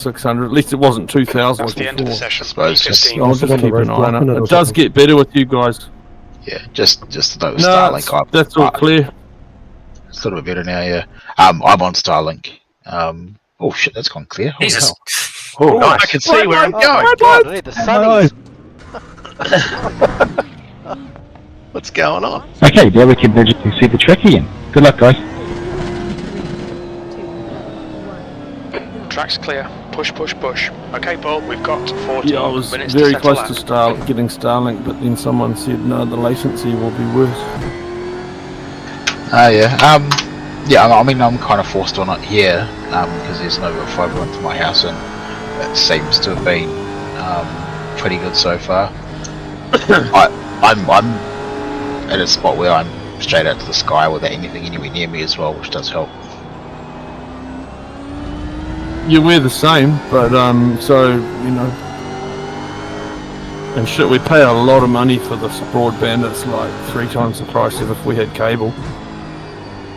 600. At least it wasn't 2,000 That's the end of the session. I suppose I'll just keep an eye on it. It does get better with you guys. Yeah, just a little No, Starlink. that's all clear. It's a little bit better now, yeah. I'm on Starlink. Oh shit, that's gone clear. Holy Jesus. hell. Oh, nice. I can see where I'm going. Oh, God, I need the sunnies. What's going on? Okay, there we can see the track again. Good luck, guys. Track's clear. Push, push, push. Okay, Paul, we've got 40 Yeah, I was minutes very to settle close to getting Starlink, but then someone said no, the latency will be worse. Yeah, I mean, I'm kind of forced on it here because there's no fibre into my house, and it seems to have been pretty good so far. I'm at a spot where I'm straight out to the sky without anything anywhere near me as well, which does help. Yeah, we're the same, but so you know, and shit, we pay a lot of money for this broadband. It's like 3 times the price of if we had cable.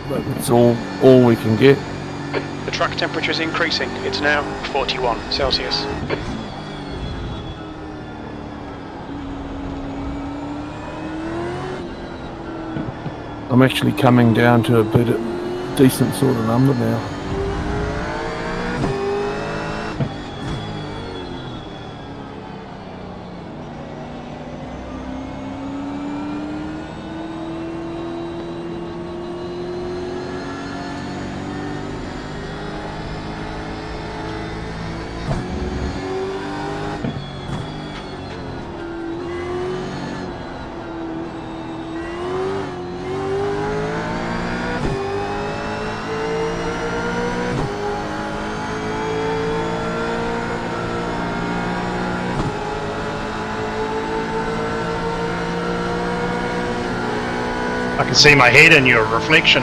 But it's all we can get. The track temperature is increasing. It's now 41 Celsius. I'm actually coming down to a bit of decent sort of number now. I can see my head in your reflection.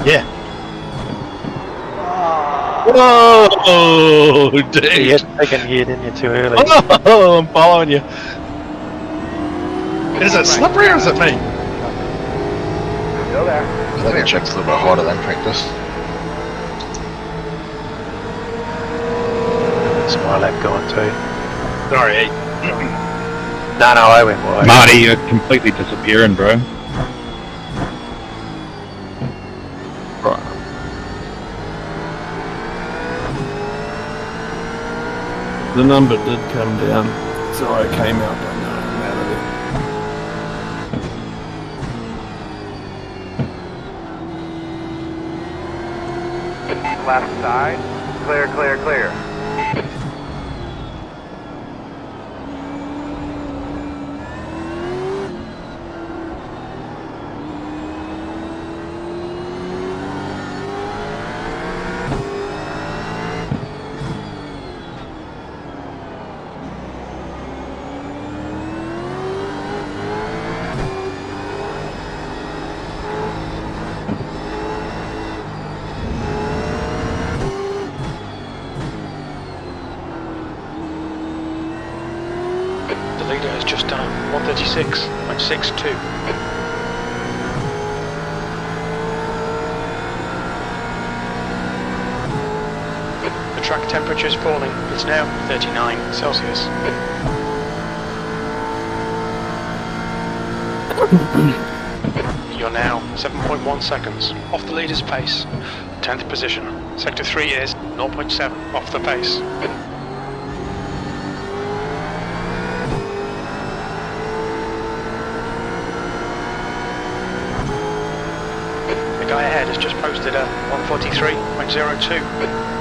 Yeah. Whoa, dude! You had taken head in you too early. Oh, I'm following you. Is it slippery or is it me? Still there. I think the track's a little bit harder than practice. It's my lap going too. Sorry. No, I went wide. Marty, you're completely disappearing, bro. Right. The number did come down, so I came out. But no, I'm out of it. Left side. Clear, clear, clear. The leader has just done 136.62. The track temperature is falling. It's now 39 Celsius. You're now 7.1 seconds off the leader's pace. 10th position. Sector 3 is 0.7 off the pace. The guy ahead has just posted a 143.02.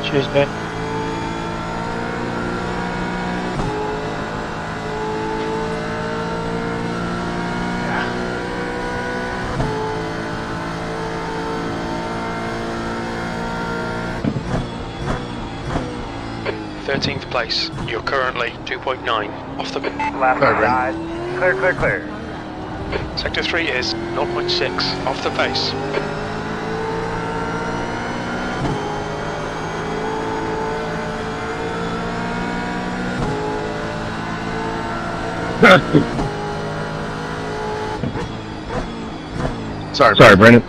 Cheers, Ben. Thirteenth place. You're currently 2.9 off the. Left side. Clear, clear, clear. Sector 3 is 0.6 off the pace. Sorry, Brendan.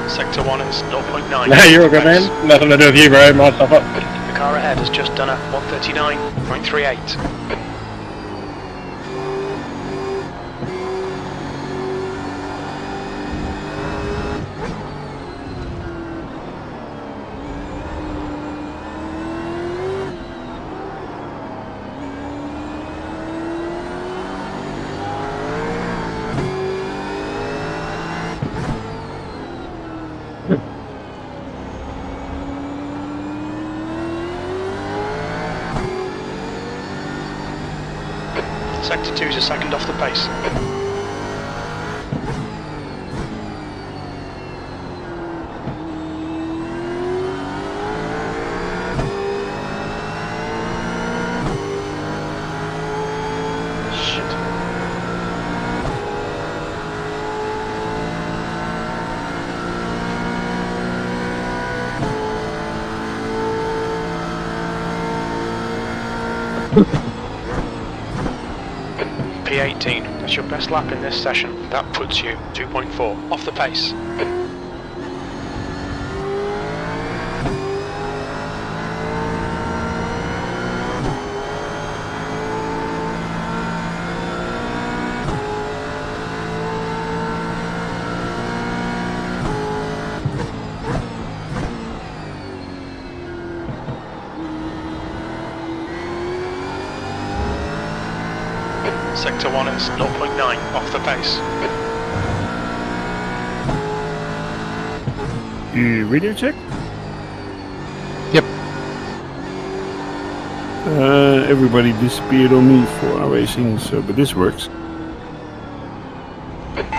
Sector 1 is 0.9. No, you're all good, man. Nothing to do with you, bro. My stuff up. The car ahead has just done a 139.38. Sector 2 is a second off the pace. Shit. P18, that's your best lap in this session. That puts you 2.4 off the pace. Sector 1 is 0.9 off the pace. You radio check? Yep. Everybody disappeared on me for our racing, so but this works.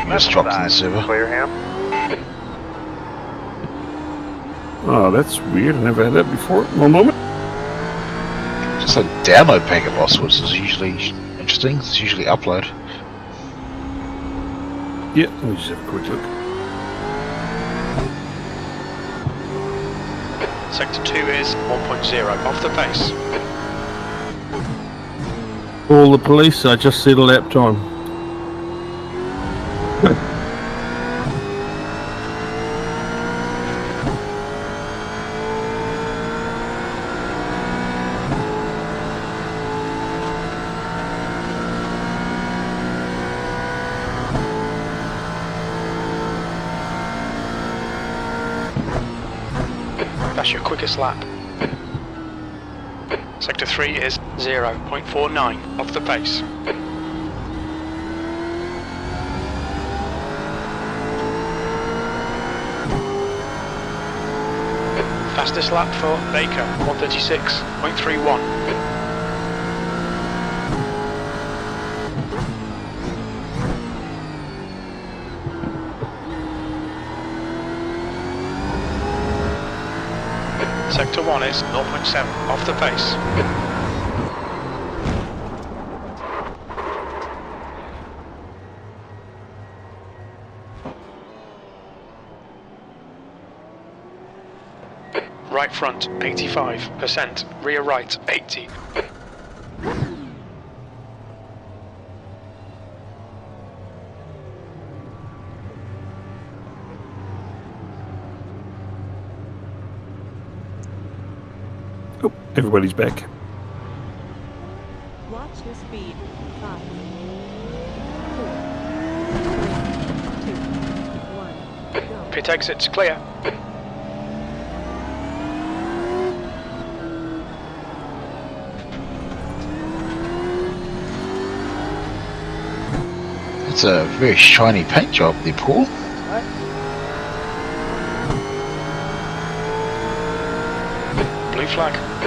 Just dropped in the server. Clear him. Oh, that's weird. I never had that before. One moment. Just a download packet loss, which is usually interesting. It's usually upload. Yeah, let me just have a quick look. Sector 2 is 1.0 off the pace. All the police, I just see the lap time. That's your quickest lap. Sector 3 is 0.49 off the pace. Fastest lap for Baker, 136.31. Sector 1 is 0.7 off the pace. Right front 85%, rear right 80. Oh, everybody's back. Watch your speed. 5, 4, 3, 2, 1, go. Pit exits clear. It's a very shiny paint job, the pool. Right. flag.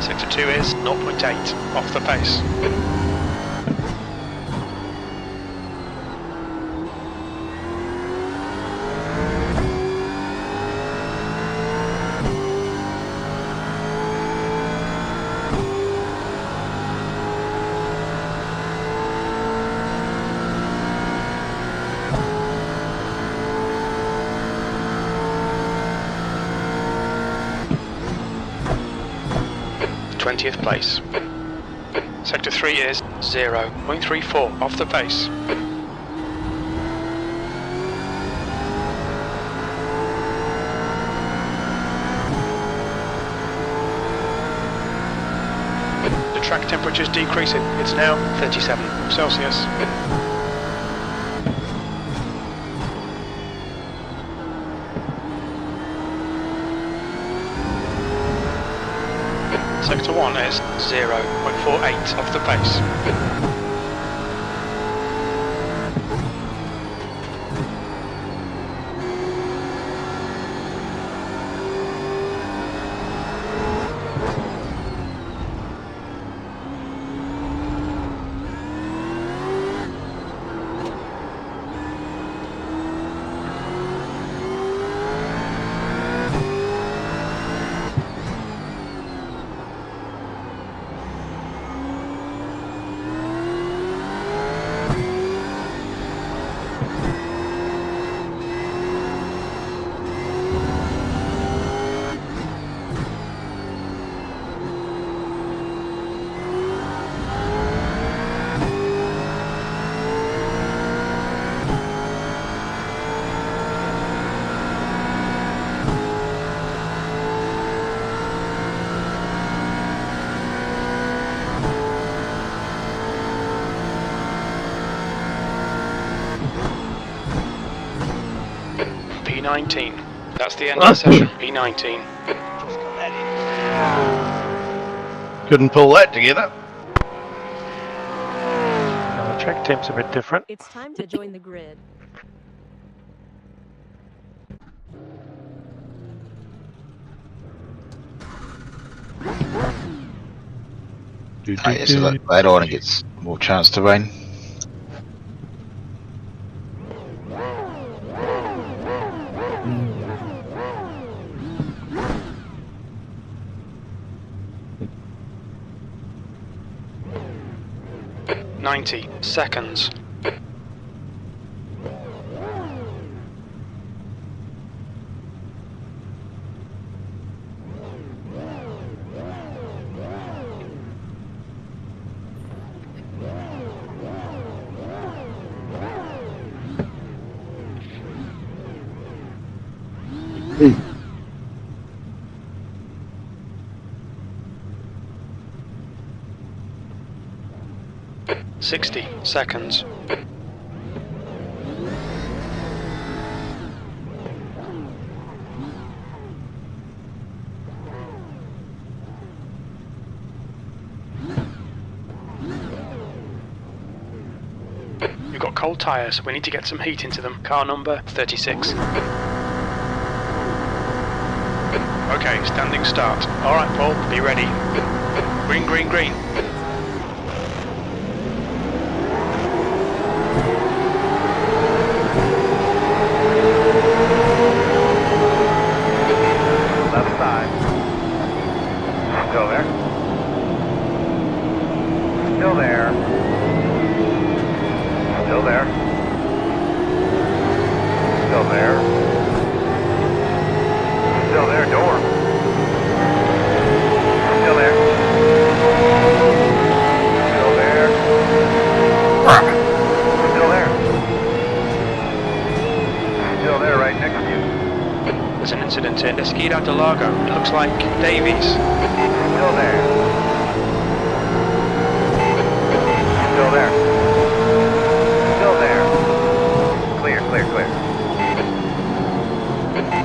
Sector 2 is 0.8 off the pace. th place. Sector 3 is 0.34 off the pace. The track temperature is decreasing. It's now 37 Celsius. Sector 1 is 0.48 off the pace. P19. That's the end of the session. P19. Couldn't pull that together. The track temp's a bit different. It's time to join the grid. Oh, yeah, so later on it gets more chance to rain. Mm. 90 seconds. Hey. 60 seconds. You've got cold tyres, we need to get some heat into them. Car number 36. Okay, standing start. Alright Paul, be ready. Green, green, green. Left side. Still there. Still there. Still there. Still there. Still there, door. Still there. Still there. Still there. Still there, right next to you. There's an incident in Interlagos. It looks like Davies. Still there. Still there. Still there. Clear, clear, clear.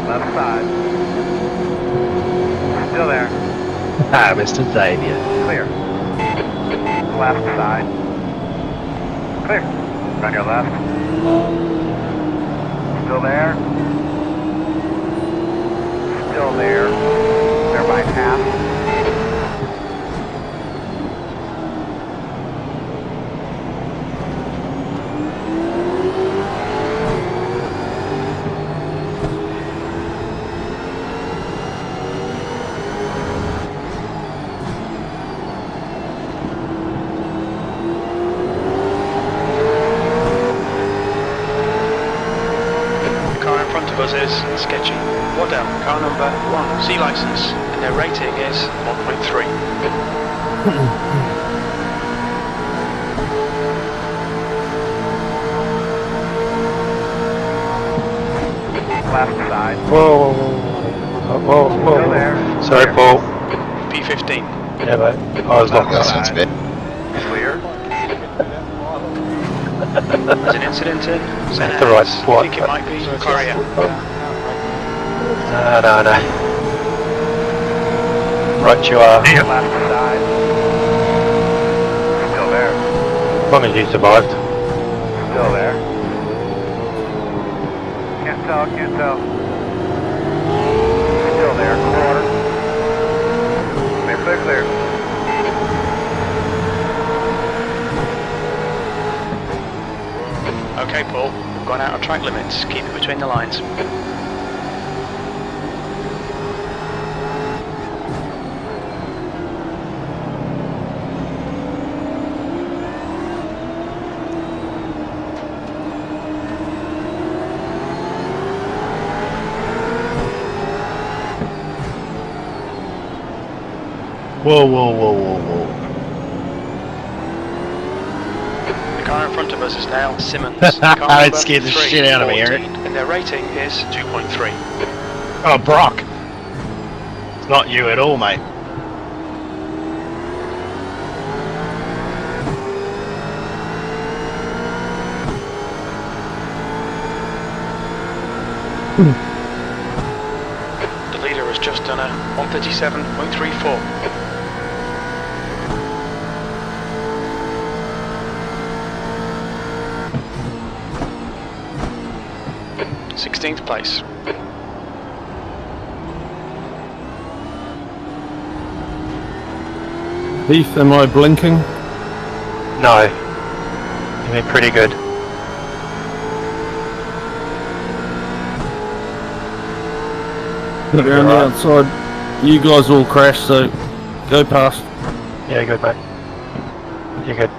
Left side. Still there. Ah, Mr. Xavier. Clear. Left side. Clear. On your left. Still there. Still there. They're by half. The car in front of us is sketchy. Waddell, car number 1, C license, and their rating is 1.3. Left side. Whoa, whoa, whoa, Still there. Sorry, Paul. P15. Yeah, mate. I was Oh, looking that at sounds bad. Clear. There's an incident in St. That's the right Anne's. I spot, think it but- might be Korea. No. Right, you are. Left side. Still there. As long as you survived. Still there. Can't tell, can't tell. Still there. Quarter. Clear, clear, clear. Okay, Paul, we've gone out of track limits. Keep it between the lines. Whoa. The car in front of us is now Simmons. It Car scared the number shit out of me, 14, Eric. and their rating is 2.3. Oh, Brock. It's not you at all, mate. The leader has just done a 137.34. Sixteenth place. Heath, am I blinking? No. You've been pretty good. We're on the outside. You guys all crashed, so go past. Yeah, good, mate. You're good.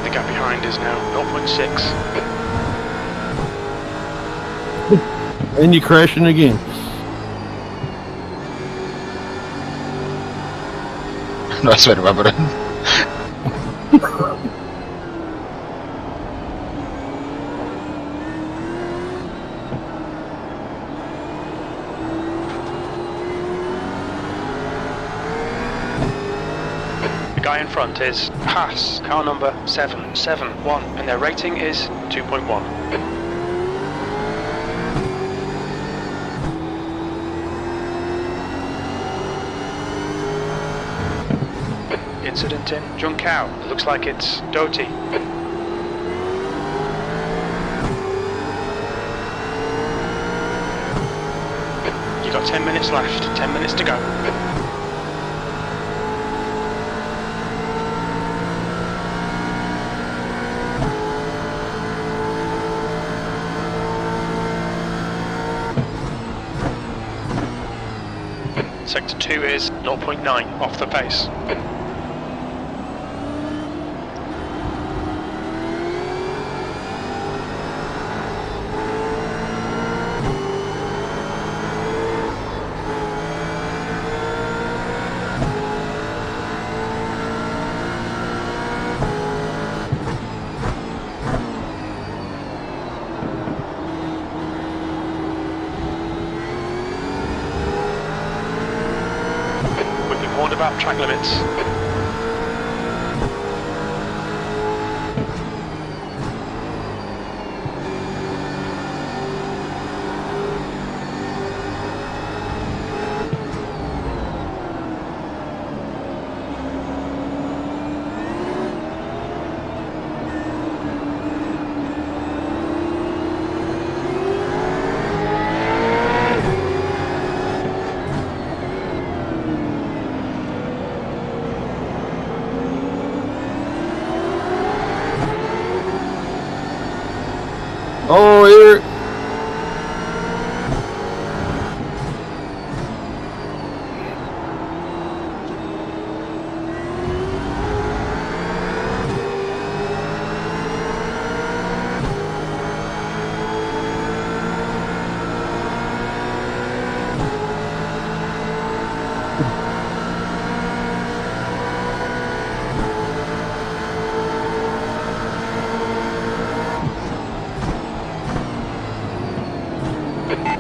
The gap behind is now 0.6. And you're crashing again. Nice way to rub it in. The guy in front is Haas, car number 771, and their rating is 2.1. Incident in Junkao. It looks like it's Doty. You got 10 minutes left. 10 minutes to go. Sector 2 is 0.9 off the pace. Warned about track limits. Oh, Eric.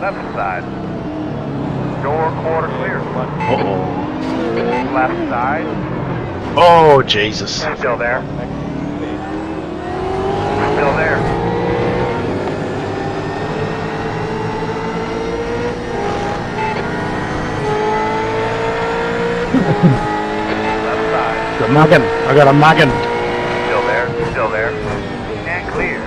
Left side. Door quarter clear. Uh-oh. Left side. Oh, Jesus. Still there. Still there. Left side. Got a muggin. I got a muggin. Still there. Still there. And clear.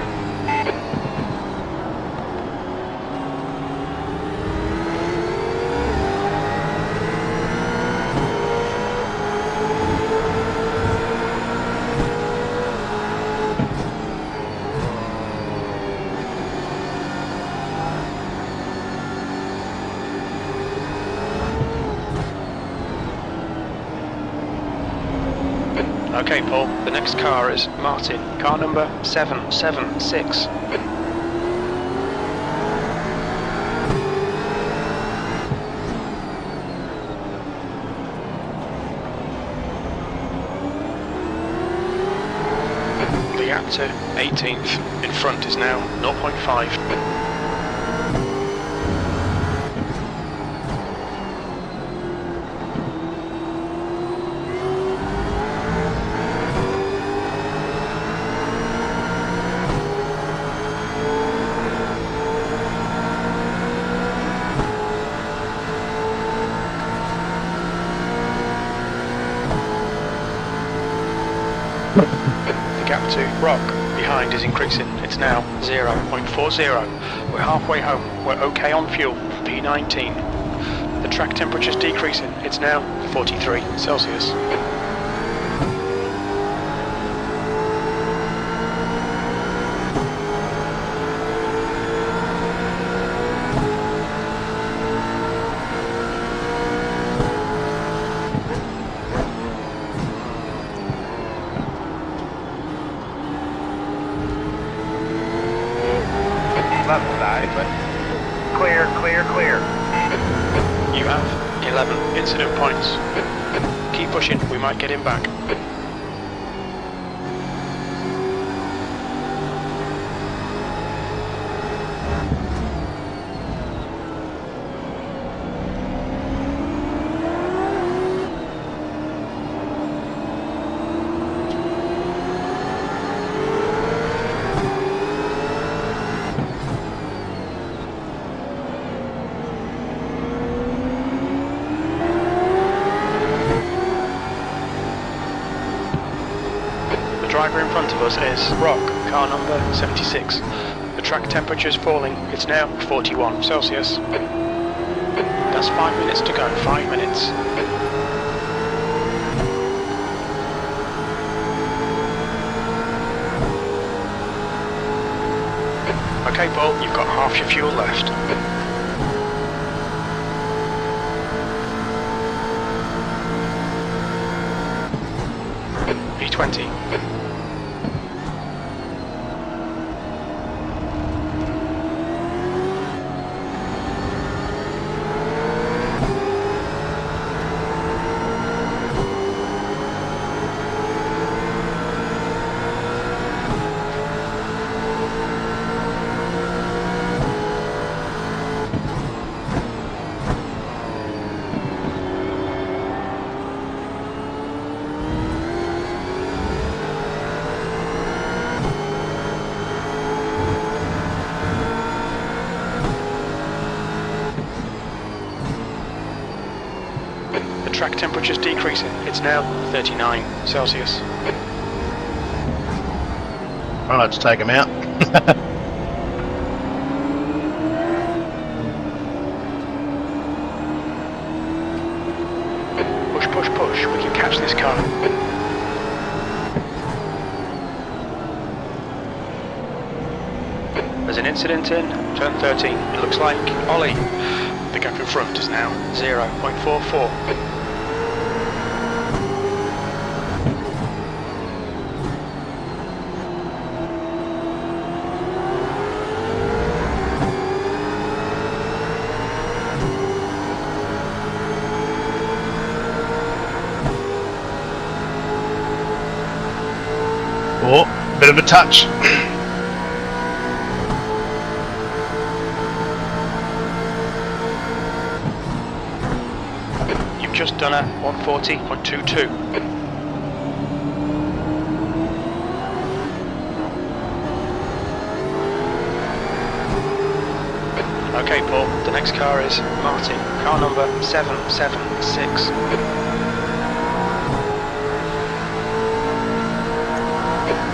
Okay, Paul, the next car is Martin, car number 776. The gap to 18th in front is now 0.5. The gap to Rock behind is increasing. It's now 0.40. We're halfway home. We're okay on fuel. P19. The track temperature is decreasing. It's now 43 Celsius. Left side. Clear, clear, clear. You have 11 incident points. Keep pushing, we might get him back. The driver in front of us is Rock, car number 76. The track temperature is falling. It's now 41 Celsius. That's 5 minutes to go. 5 minutes. Okay, Paul, you've got half your fuel left. P20. Track temperature is decreasing. It's now 39 Celsius. I'll have to take him out. Push, push, push. We can catch this car. There's an incident in turn 13. It looks like Ollie. The gap in front is now 0.44. Oh, bit of a touch. You've just done a 140.22. Okay, Paul, the next car is Martin, car number 776.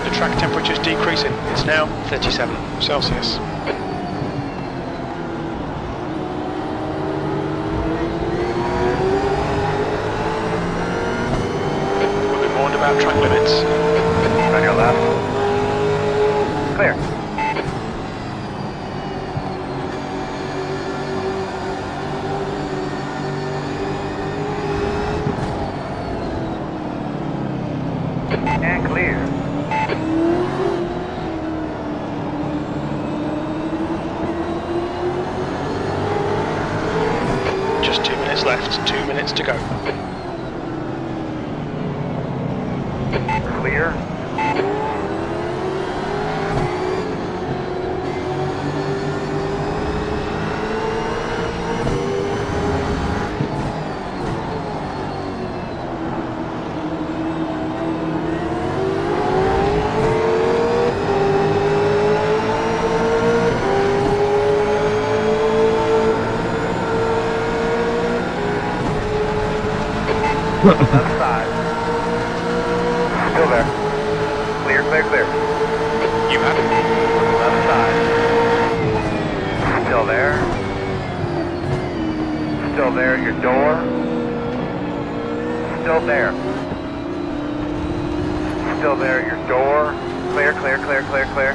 The track temperature is decreasing. It's now 37 Celsius. We've been warned about track limits. On your left. Clear. And clear. Just 2 minutes left, 2 minutes to go. Clear. Left side. Still there. Clear, clear, clear. You have it. Left side. Still there. Still Still there at your door. Still there. Still there at your door. Clear, clear, clear, clear, clear.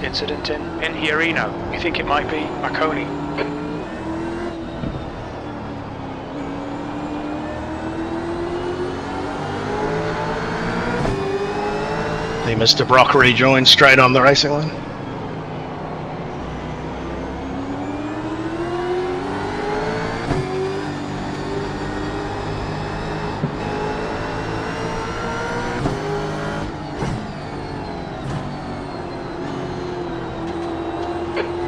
Incident in Hierino. You think it might be Marconi? See Mr. Brock rejoin straight on the racing line.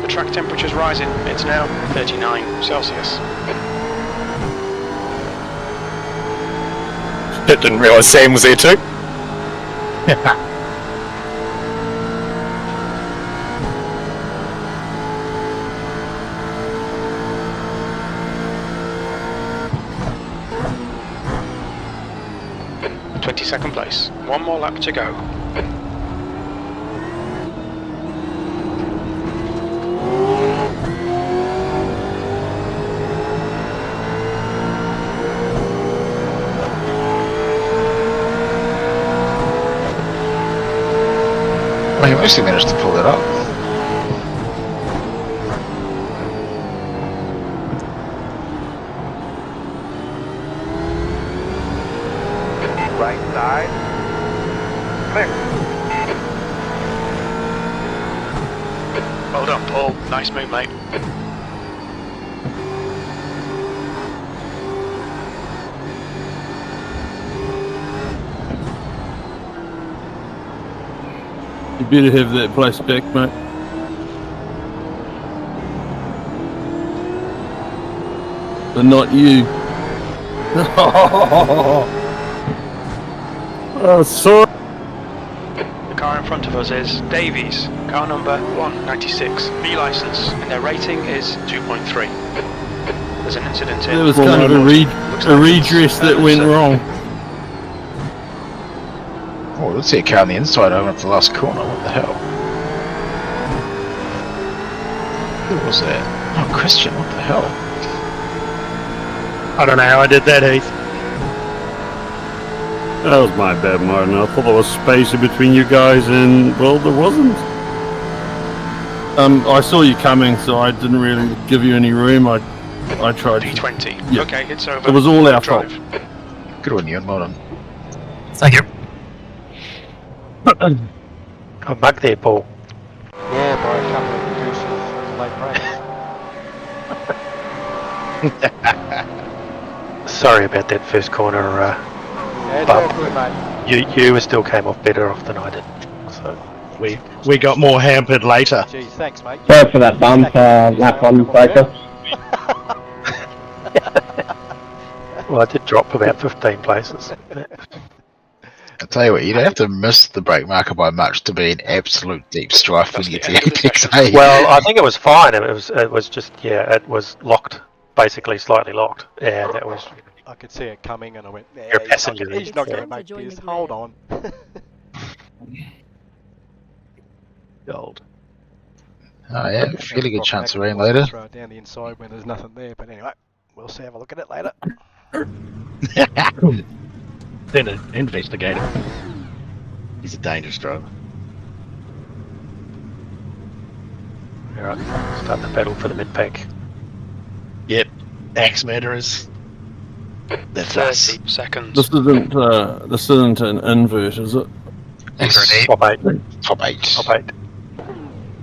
Track temperature's rising. It's now 39 Celsius. Didn't realise Sam was there too. Second place. One more lap to go. Well, he mostly managed to pull it up. Right side. Clear. Well done, Paul. Nice move, mate. You better have that place back, mate. But not you. Oh, sorry. The car in front of us is Davies, car number 196, B license, and their rating is 2.3. There's an incident in. There was kind of a redress that went wrong. Oh, let's see a car on the inside over at the last corner. What the hell? Who was that? Oh, Christian, what the hell? I don't know how I did that, Heath. That was my bad, Martin. I thought there was space in between you guys, and well, there wasn't. I saw you coming, so I didn't really give you any room. I tried. D20. Yeah. Okay, it's over. It was all our fault. Drive. Good on you, well done. Thank you. Got bug there, Paul. Yeah, by a couple of deuces late break. Sorry about that first corner. Yeah, it's all good, mate. You still came off better off than I did. So We got more hampered later. Geez, thanks, mate. Sorry for that bump, lap on breaker. well, I did drop about 15 places. I tell you what, you don't have to miss the brake marker by much to be in absolute deep strife when you get to the apex. Well, I think it was fine. It was just it was locked, basically slightly locked. Yeah, that was. I could see it coming, and I went, You're a passenger. he's not going to Yeah. make this. Hold on. Gold. Oh yeah, fairly good chance of rain later. Throw it down the inside when there's nothing there, but anyway, we'll see. Have a look at it later. Then an investigator. He's a dangerous driver. Alright, start the battle for the mid pack. Yep. Axe murderers. That's us. 30 seconds. This isn't an invert, is it? Top 8. Top 8. Top 8.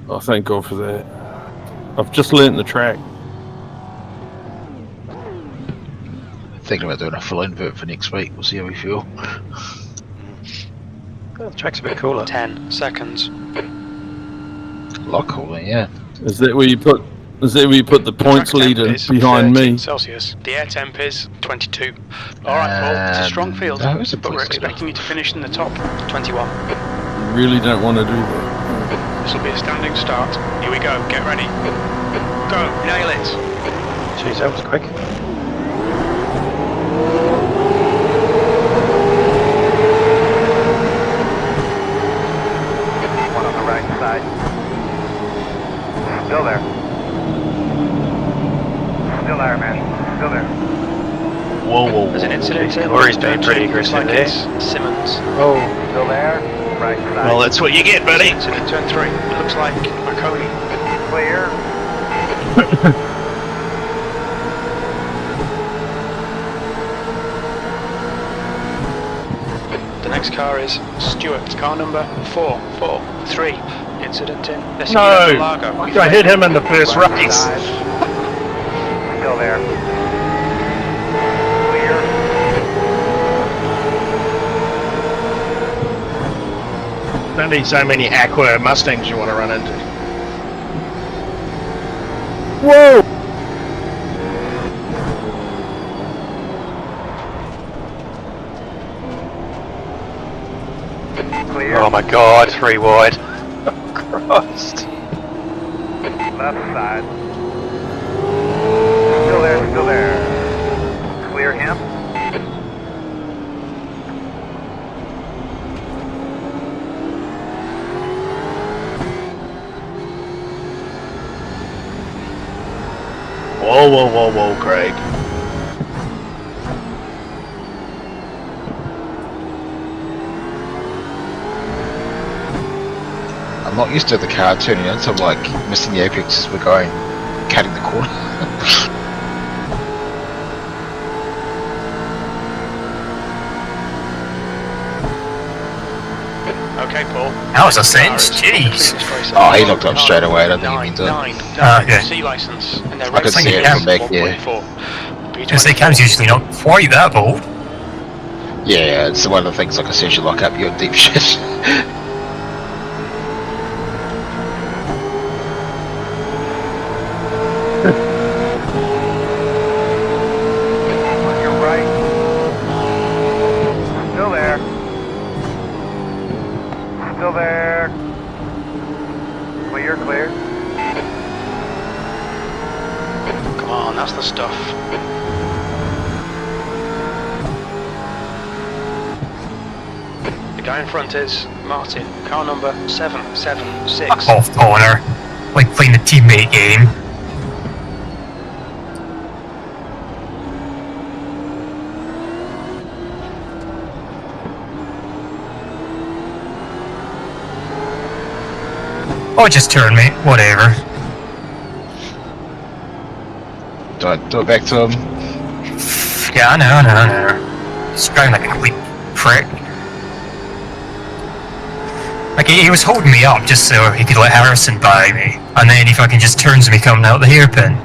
Oh, thank God for that. I've just learnt the track. Thinking about doing a full invert for next week. We'll see how we feel. Well, the track's a bit cooler. 10 seconds. Lock cooling, yeah. Is that where you put? Is that where you put the points Track temp leader is behind 30 me? Celsius. The air temp is 22. Alright, Paul, it's a strong field, No, it's a but we're points leader. expecting you to finish in the top 21. Really don't want to do that. This will be a standing start. Here we go, get ready. Go, nail it. Jeez, that was quick. One on the right side. Still there. Still there, man. Still there. Whoa. There's an incident here. Corey's being pretty aggressive Looks like there. it's Simmons. Oh. Still there. Right side. Well, that's what you get, buddy. Incident turn 3. It looks like Marconi. Clear. The next car is Stewart's car number 443. Incident in No. Interlagos. I hit him in the first Right race. side. Still there. Clear. Don't need so many Aqua Mustangs you want to run into. Whoa! Clear. Oh my god, 3 wide. Christ. Left side. Still there, still there. Clear him. Whoa, Craig. I'm not used to the car turning in, so I'm like missing the apex as we're going, cutting the corner. Okay, Paul. That was a sense, jeez. Oh, he looked up straight away, I don't think he meant to. Okay. C license. And they're I could see it from back there. Because the cam's usually not quite that bold. Yeah, it's one of the things like as soon as you lock up, you're in deep shit. On your right. Still there. Still there. Clear, clear. Come on, that's the stuff. The guy in front is Martin, car number 776. Off corner. Like playing the teammate game. Oh, just turn, mate. Whatever. Do it back to him. Yeah, I know. He's driving like a complete prick. Like, he was holding me up just so he could let Harrison by me. And then he fucking just turns me coming out the hairpin.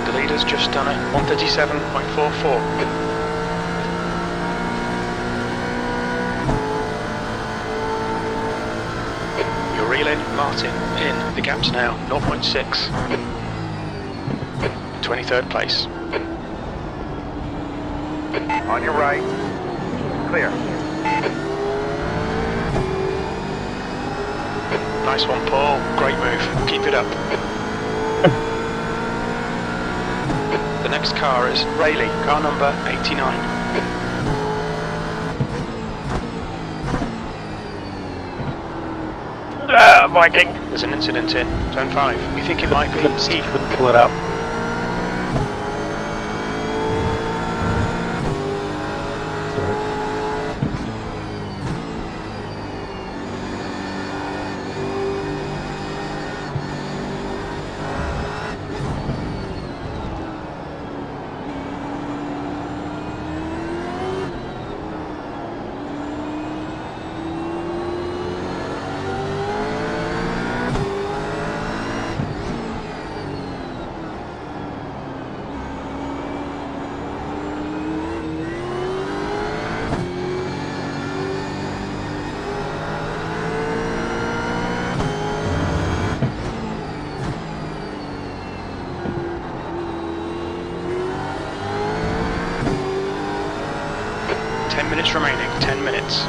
The leader's just done a 137.44. You're reeling Martin in. The gap's now 0.6. 23rd place. On your right. Clear. Nice one, Paul. Great move. Keep it up. The next car is Rayleigh, car number 89. Viking. There's an incident in turn 5. We think it might be He couldn't pull it up. minutes remaining, 10 minutes.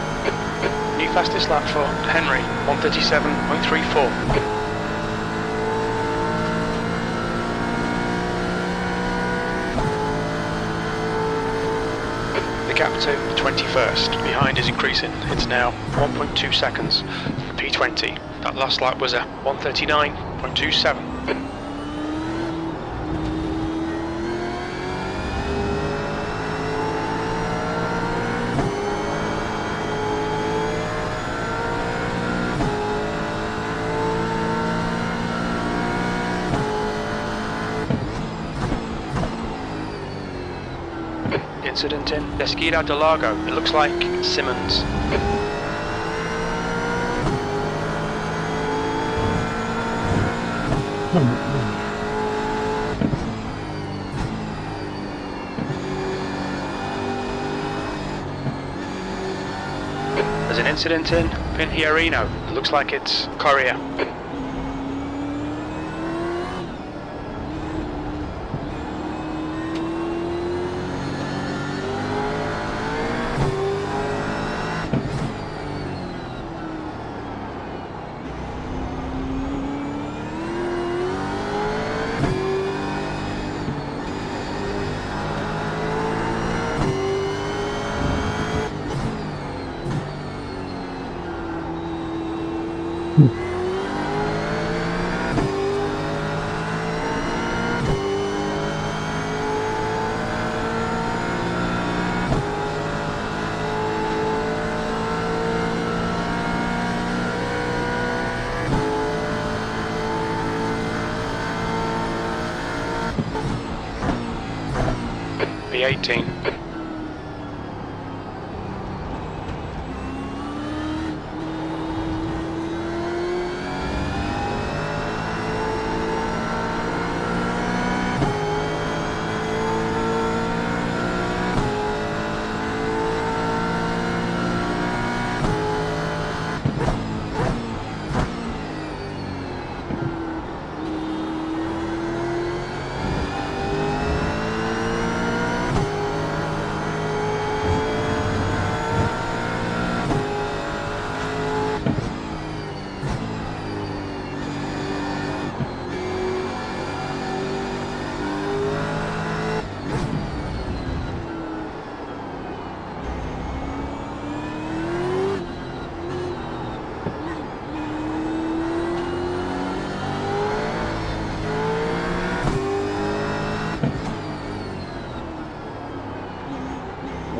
New fastest lap for Henry, 1:37.34. The gap to 21st, behind is increasing. It's now 1.2 seconds for P20. That last lap was a 1:39.27. Incident in Desquida de Lago. It looks like Simmons. There's an incident in Pinheirino. It looks like it's Correa. B18.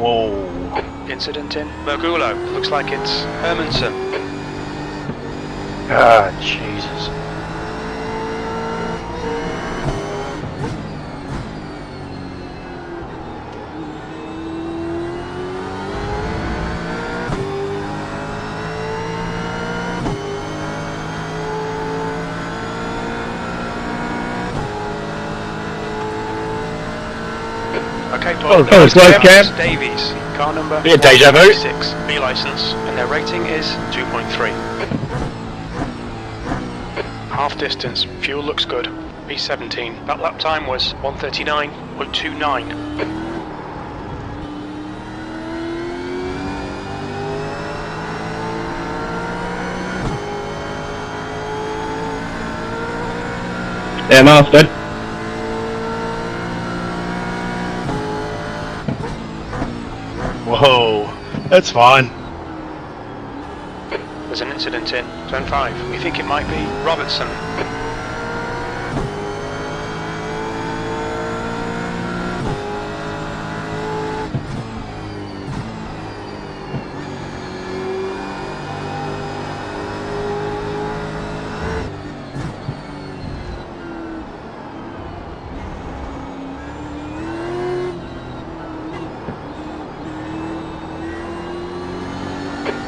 Whoa. Incident in Mergulo. It looks like it's Hermanson. Ah, Jesus. Okay, Paul. Oh, it's live cam. Davies. Car number Yeah, deja vu. 6. B license. And their rating is 2.3. Half distance. Fuel looks good. B17. That lap time was 1:39.29. Yeah, mastered. Whoa, that's fine. There's an incident in turn 5. We think it might be Robertson.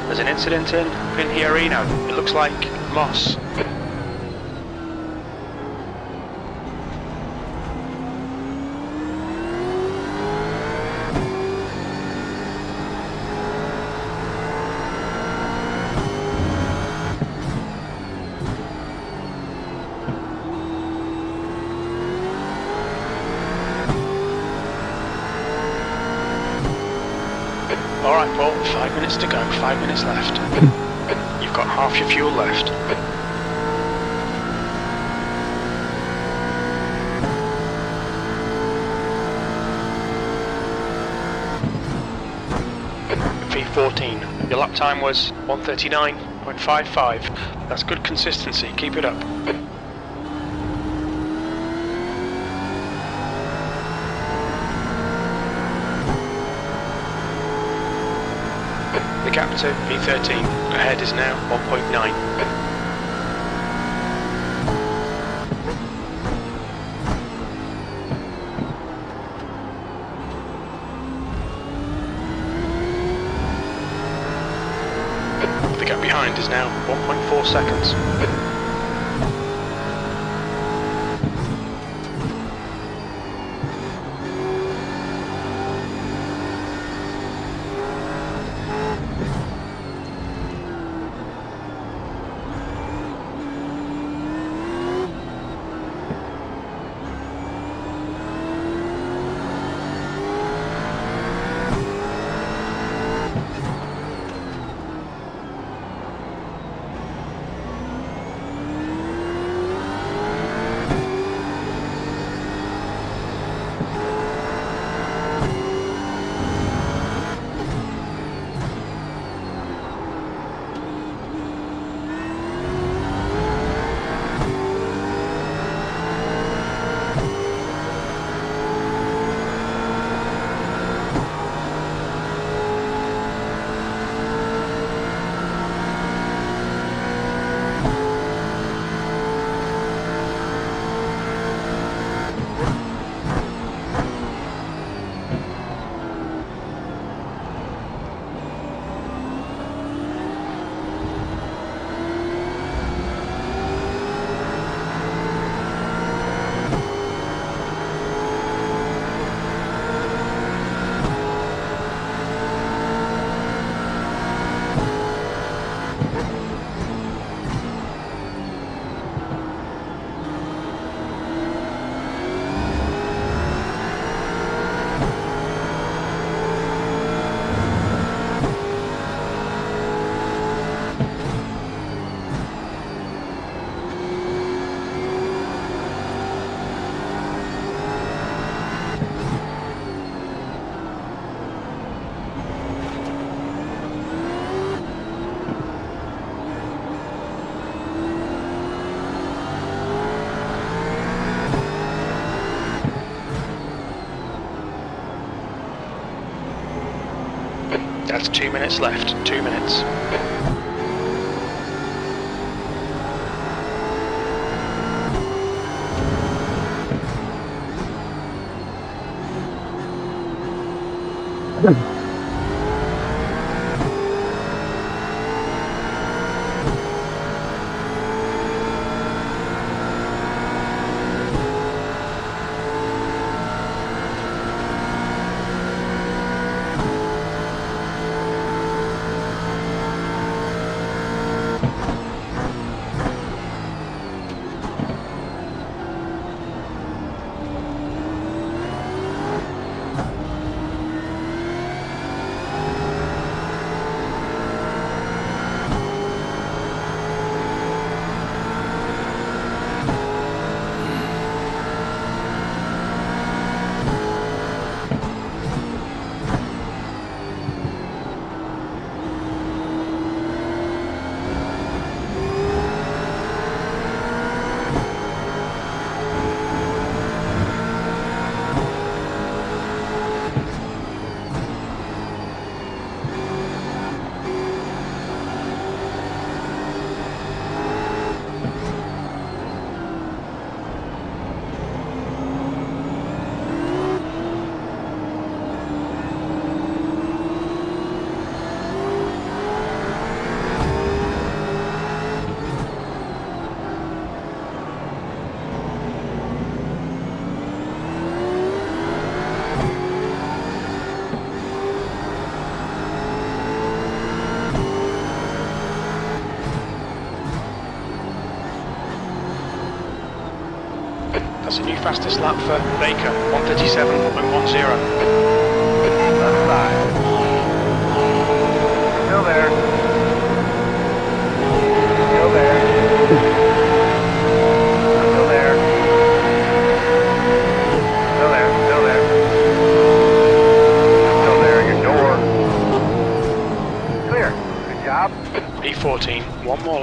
There's an incident in Pinheirino. It looks like Moss. Alright, Paul, 5 minutes to go, 5 minutes left. You've got half your fuel left. V14, your lap time was 1:39.55. That's good consistency, keep it up. The gap to V13 ahead is now 1.9. The gap behind is now 1.4 seconds. That's 2 minutes left, 2 minutes. That's a new fastest lap for Baker, 1:37.10.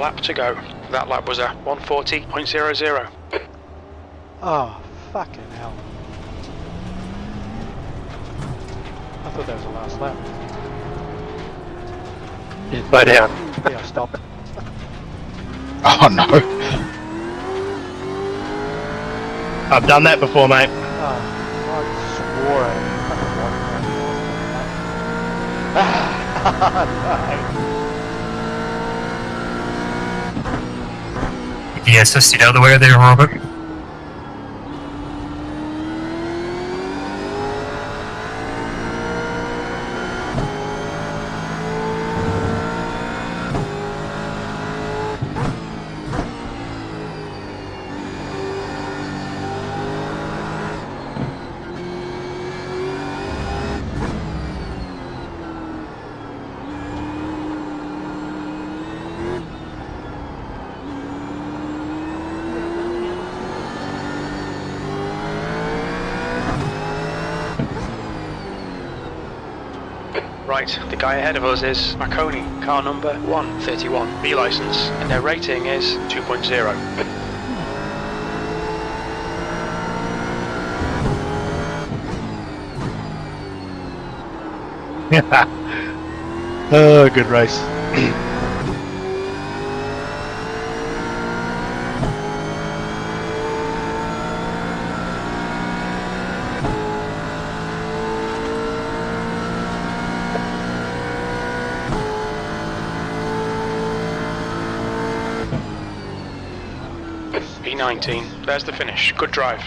lap to go. That lap was a 140.00. Oh, fucking hell. I thought that was the last lap. Slow down. Yeah, stop. Oh no. I've done that before, mate. Oh, I swore I fucking You assisted out of the way there, Robert. Right, the guy ahead of us is Marconi, car number 131, B license, and their rating is 2.0. Oh, good race. B19, there's the finish. Good drive.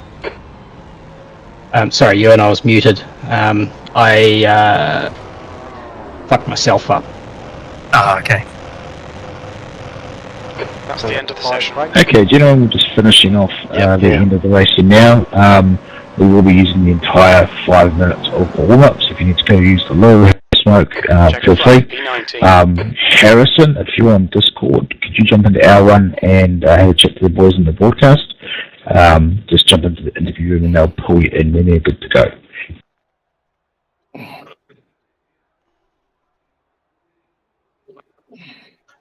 Sorry, Ewan, I was muted. I fucked myself up. Ah, okay. That's the end of the session. Okay, gentlemen, we're just finishing off the end of the racing now. We will be using the entire 5 minutes of the warm-up, so if you need to go use the low smoke, feel free. Harrison, if you're on Discord, could you jump into our one and have a chat to the boys in the broadcast? Just jump into the interview room and they'll pull you in when they're good to go.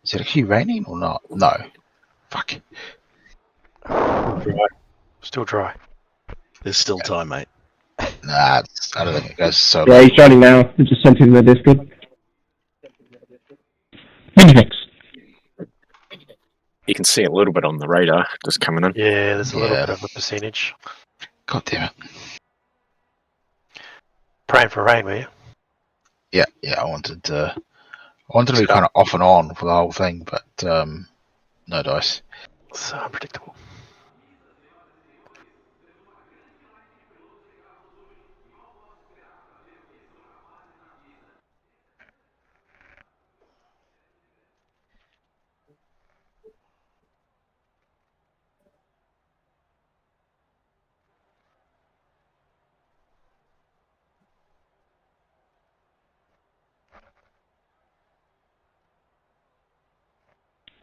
Is it actually raining or not? No. Fuck. Dry. Still dry. There's still time, mate. Nah, I don't think it goes so. Yeah, he's joining now. I just sent him the Discord. Many thanks. You can see a little bit on the radar just coming in. Yeah, there's a little bit of a percentage. God damn it. Praying for rain, were you? Yeah, I wanted to be kind of off and on for the whole thing, but no dice. So unpredictable.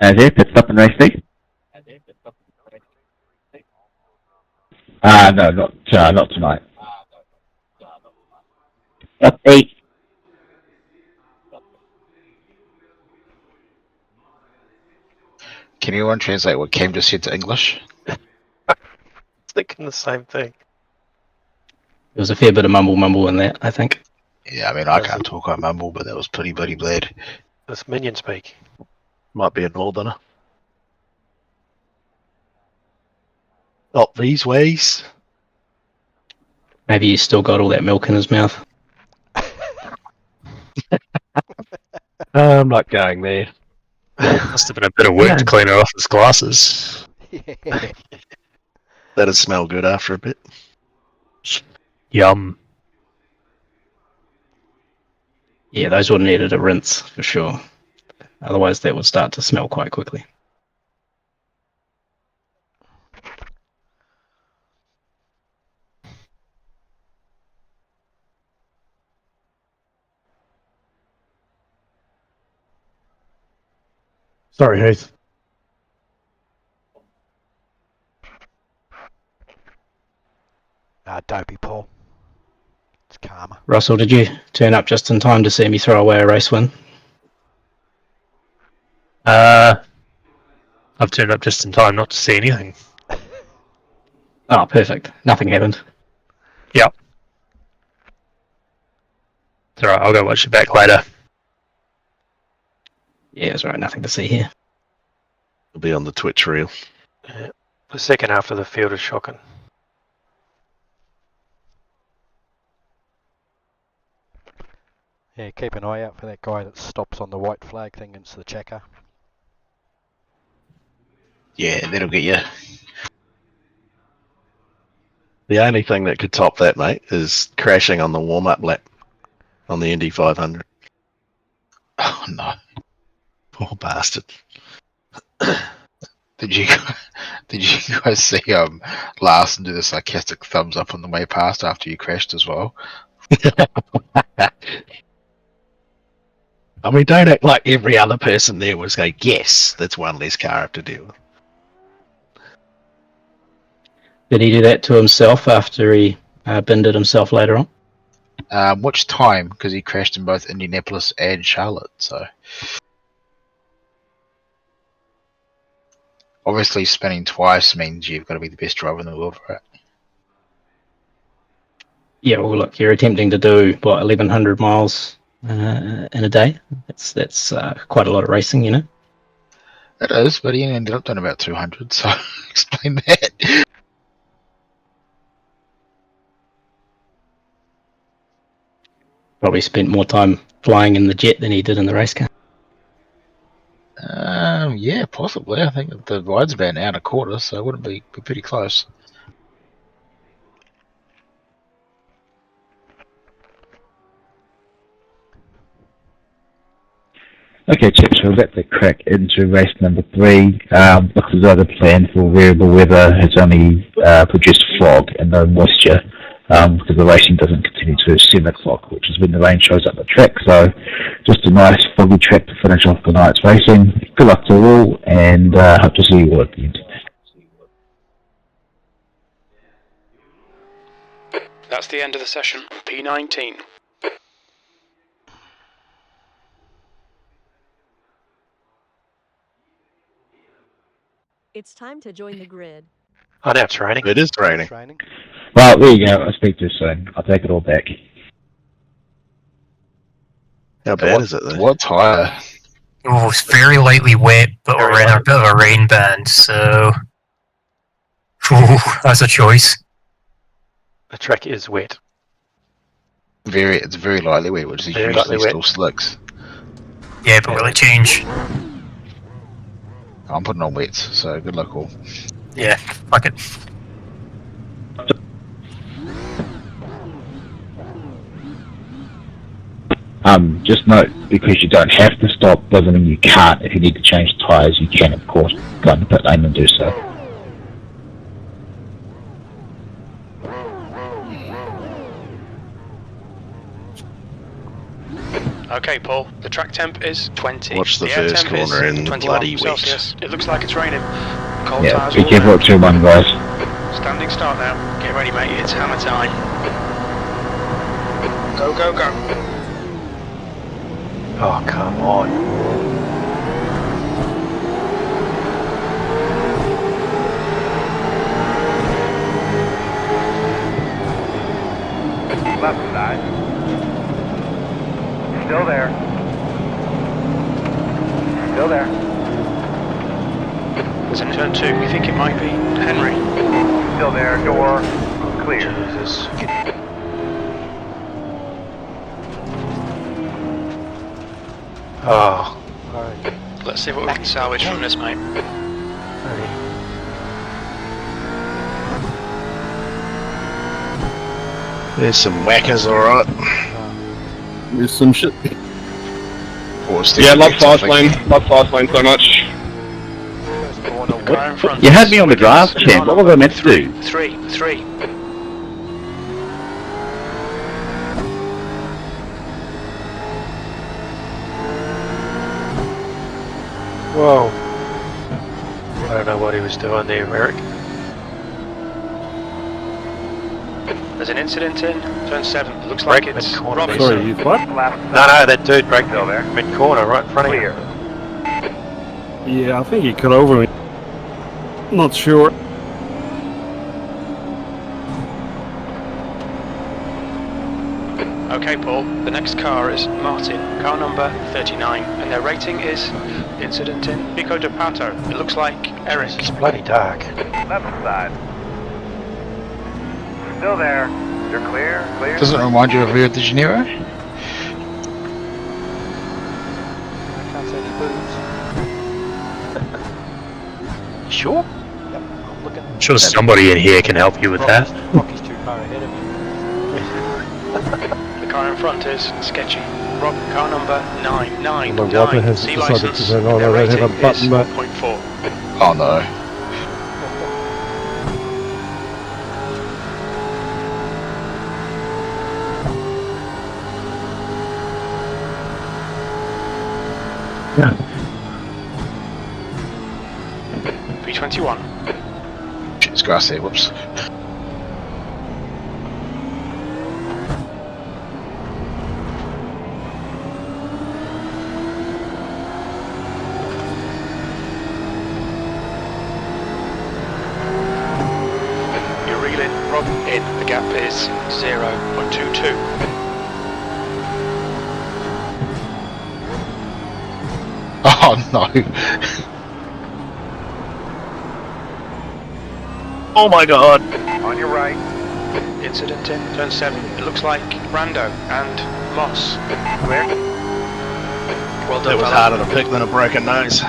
There, pit stop and race day. No, not tonight. Update. Can anyone translate what Cam just said to English? Thinking the same thing. There was a fair bit of mumble in that, I think. Yeah, I mean, I can't talk, I mumble, but that was pretty bloody bled. That's minion speak. Might be a northerner. Not these ways. Maybe he's still got all that milk in his mouth. I'm not going there. Must have been a bit of work to clean it off his glasses. That'd smell good after a bit. Yum. Yeah, those would have needed a rinse for sure. Otherwise, that would start to smell quite quickly. Sorry, Heath. Don't be Paul. It's karma. Russell, did you turn up just in time to see me throw away a race win? I've turned up just in time not to see anything. Oh, perfect. Nothing happened. Yep. It's alright, I'll go watch it back later. Yeah, it's alright. Nothing to see here. It'll be on the Twitch reel. Yeah. The second half of the field is shocking. Yeah, keep an eye out for that guy that stops on the white flag thing into the checker. Yeah, that'll get you. The only thing that could top that, mate, is crashing on the warm-up lap on the Indy 500. Oh no! Poor bastard. Did you guys see Larson do the sarcastic thumbs up on the way past after you crashed as well? I mean, don't act like every other person there was going, yes, that's one less car I have to deal with. Did he do that to himself after he binned it himself later on? Which time? Because he crashed in both Indianapolis and Charlotte, so... Obviously, spinning twice means you've got to be the best driver in the world, right? Yeah, well, look, you're attempting to do, what, 1,100 miles in a day? That's quite a lot of racing, you know? It is, but he ended up doing about 200, so explain that. Probably spent more time flying in the jet than he did in the race car. Yeah, possibly. I think the ride's about an hour and a quarter, so it wouldn't be pretty close. Okay, chaps, we're about to crack into race number 3. Looks as though the plan for variable weather has only produced fog and no moisture, because the racing doesn't continue to 7 o'clock, which is when the rain shows up the track. So just a nice foggy track to finish off the night's racing. Good luck to all, and hope to see you all at the end. That's the end of the session. P19. It's time to join the grid. Oh, now it's raining. It is raining. Well, there you go. I'll speak to you soon. I'll take it all back. How bad is it, though? What tyre? Oh, it's very lightly wet, but we're in a bit of a rain band, so... Ooh, that's a choice. The track is wet. It's very lightly wet, which is Very usually lightly still slicks. Yeah, but will it change? I'm putting on wets, so good luck all. Yeah, fuck it. Just note, because you don't have to stop doesn't mean you can't. If you need to change tyres, you can, of course, go in the pit lane and do so. Okay, Paul, the track temp is 20. Watch the air first temp is corner in 21 bloody Celsius. It looks like it's raining. Cold Yeah, tires be all careful round. at 2-1, guys. Standing start now. Get ready, mate. It's hammer time. Go, go, go. Oh, come on. Left side. Still there. Still there. There's a turn 2. You think it might be Henry? Still there. Door clear. Jesus. Oh. Alright. Let's see what we can salvage from this, mate. There's some whackers, alright. There's some shit. Yeah, love fast lane so much. Car in front. You had me on the grass, champ. What was I meant to do? 3. Whoa. I don't know what he was doing there, Eric. There's an incident in turn 7. It looks like it's Robinson. Sorry, you what? No, that dude broke Still there. mid-corner right in front of you. Clear. Yeah, I think he cut over me. Not sure. Okay, Paul, the next car is Martin, car number 39, and their rating is incident in Pico de Pato. It looks like Eric. It's bloody dark. Left side. Still there. You're clear. Clear. Doesn't it remind you of Rio de Janeiro? I can't see any boobs. Sure? Yep, I'm looking. I'm sure somebody in here can help you with that. Rocky's too far ahead of me. The car in front is sketchy. Rob, car number 999. My water has C decided license. to turn on. I Their don't have a rating button, is but 1.4. Oh no. P21. It's grassy, whoops. You're reeling, Rob, in. The gap is 0.22. Oh no. Oh my god! On your right. Incident in turn 7. It looks like Rando and Moss. Clear. Well done, It was fella. harder to pick than a broken nose.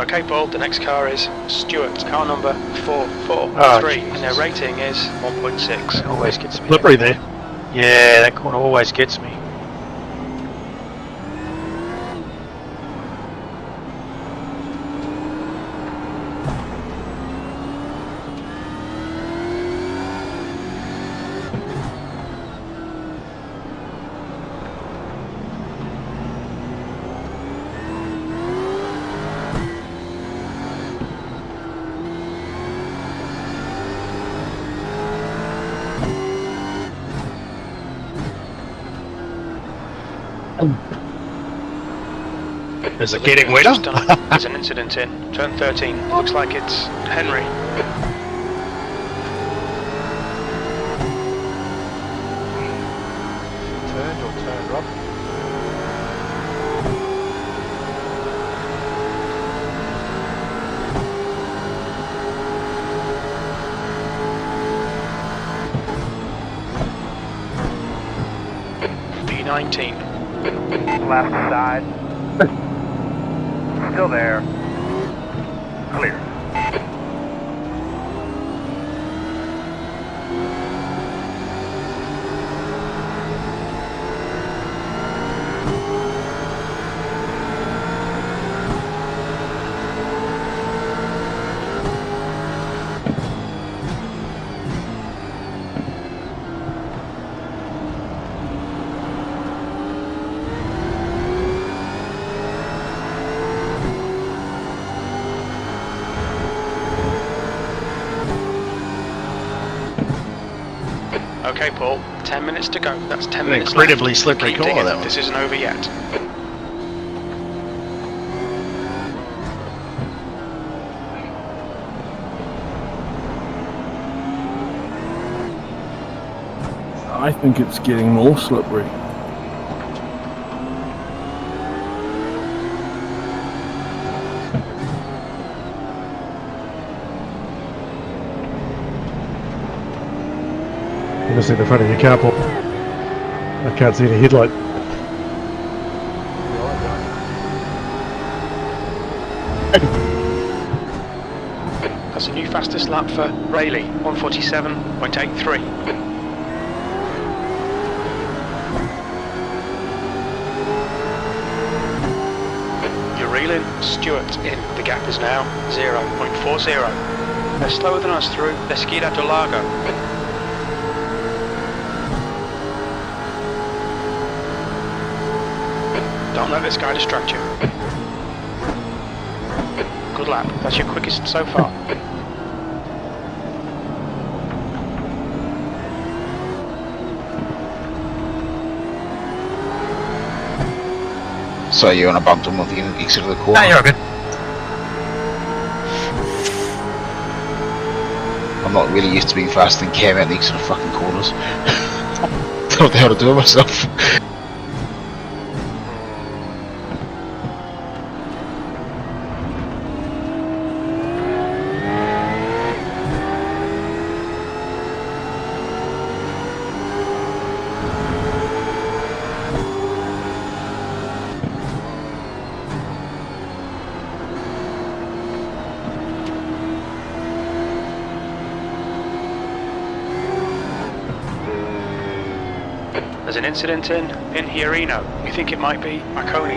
Okay, Paul, the next car is Stuart, car number 443, Oh, and their rating is 1.6. It always gets me. Slippery there. Yeah, that corner always gets me. Is it getting wetter? There's an incident in turn 13. Looks like it's Henry. Turned or turned, Rob? P19. Left side. Still there. Clear. Okay, Paul, 10 minutes to go. That's 10 An minutes incredibly left. slippery Keep corner, digging. that one. This isn't over yet. I think it's getting more slippery. you can see the front of your car, Paul. I can't see any headlight. That's a new fastest lap for Rayleigh, 147.83. You're reeling, Stuart in. The gap is now 0.40. They're slower than us through Esquina do Lago. Don't let this guy distract you. Good lap. That's your quickest so far. So you want to bump them with the exit of the corner? No, you're all good. I'm not really used to being fast and carrying out these sort of fucking corners. Don't know what the hell to do with myself. There's an incident in Hierino. We think it might be Marconi.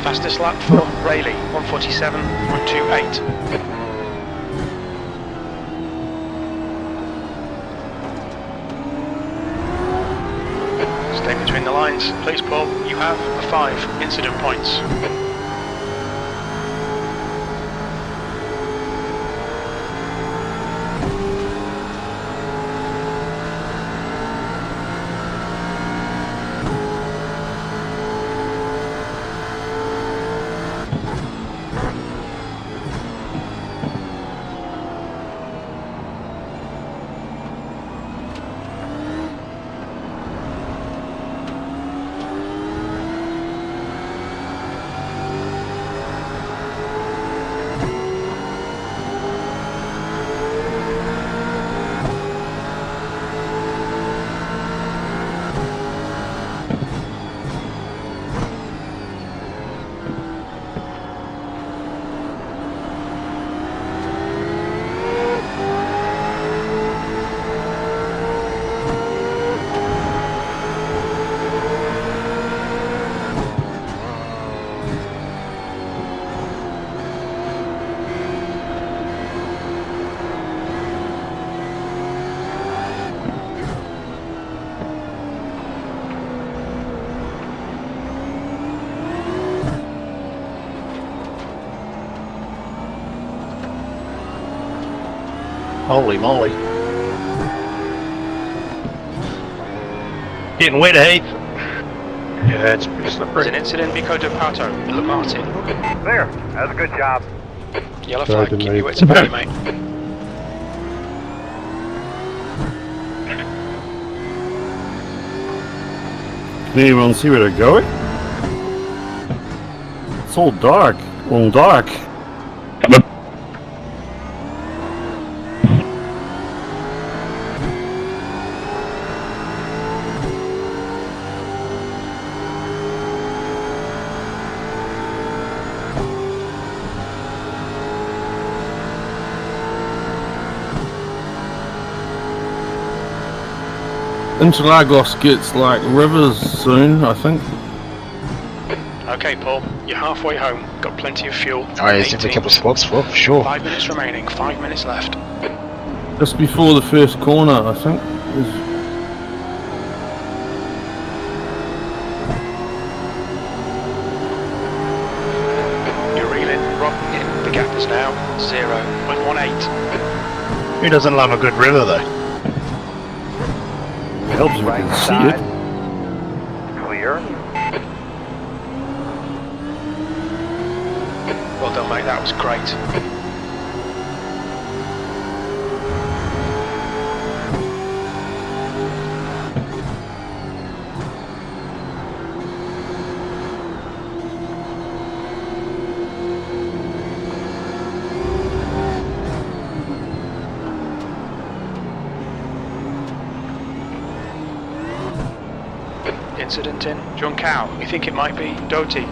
Fastest lap for Rayleigh, 147.28. Stay between the lines, please, Paul. You have 5 incident points. Holy moly. Getting wet, Heath. Yeah, it's pretty slippery. There's an incident Vico de Pato, Le Martin. There, that was a good job. Yellow flag, keep your wits about you, mate. Can anyone see where they're going? It's all dark. All dark. Interlagos gets like rivers soon, I think. Okay, Paul, you're halfway home. Got plenty of fuel. Alright, there's just a couple of spots for sure. 5 minutes remaining, 5 minutes left. Just before the first corner, I think. You're reeling, Rob, in. The gap is now 0.18. Who doesn't love a good river though? It helps if you can see it. Clear. Well done, mate, that was great. Incident in Juncao. We think it might be Doty.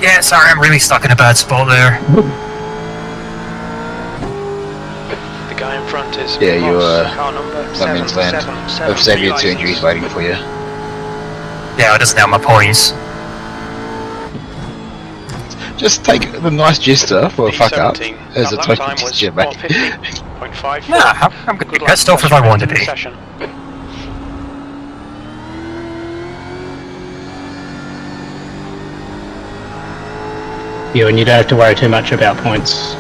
Yeah, sorry, I'm really stuck in a bad spot there. The guy in front is Yeah, you car number that means land. 777. I've saved you 2 injuries waiting for you. Yeah, it doesn't have my points. Just take the nice gesture for a fuck up as a That total time was gesture, mate. 50.54. Nah, I'm gonna be pissed off if I want to be. Session. You and you don't have to worry too much about points.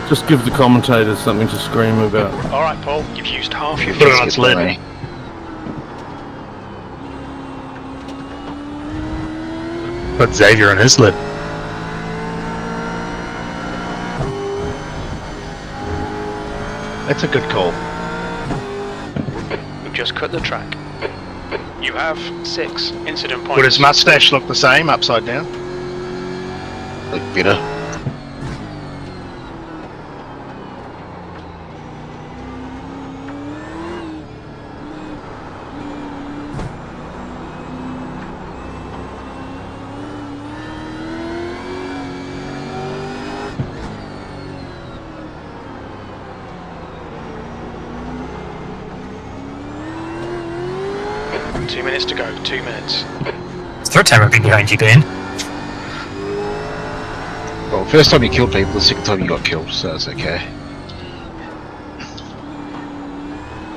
Just give the commentators something to scream about. Alright, Paul, you've used half your Put it on Just its lid. me. Put Xavier on his lid. That's a good call. We've just cut the track. You have 6 incident points. Would his mustache look the same upside down? Look better. Two minutes to go, 2 minutes. It's the third time I've been behind you, Ben. Well, first time you killed people, the second time you got killed, so that's okay.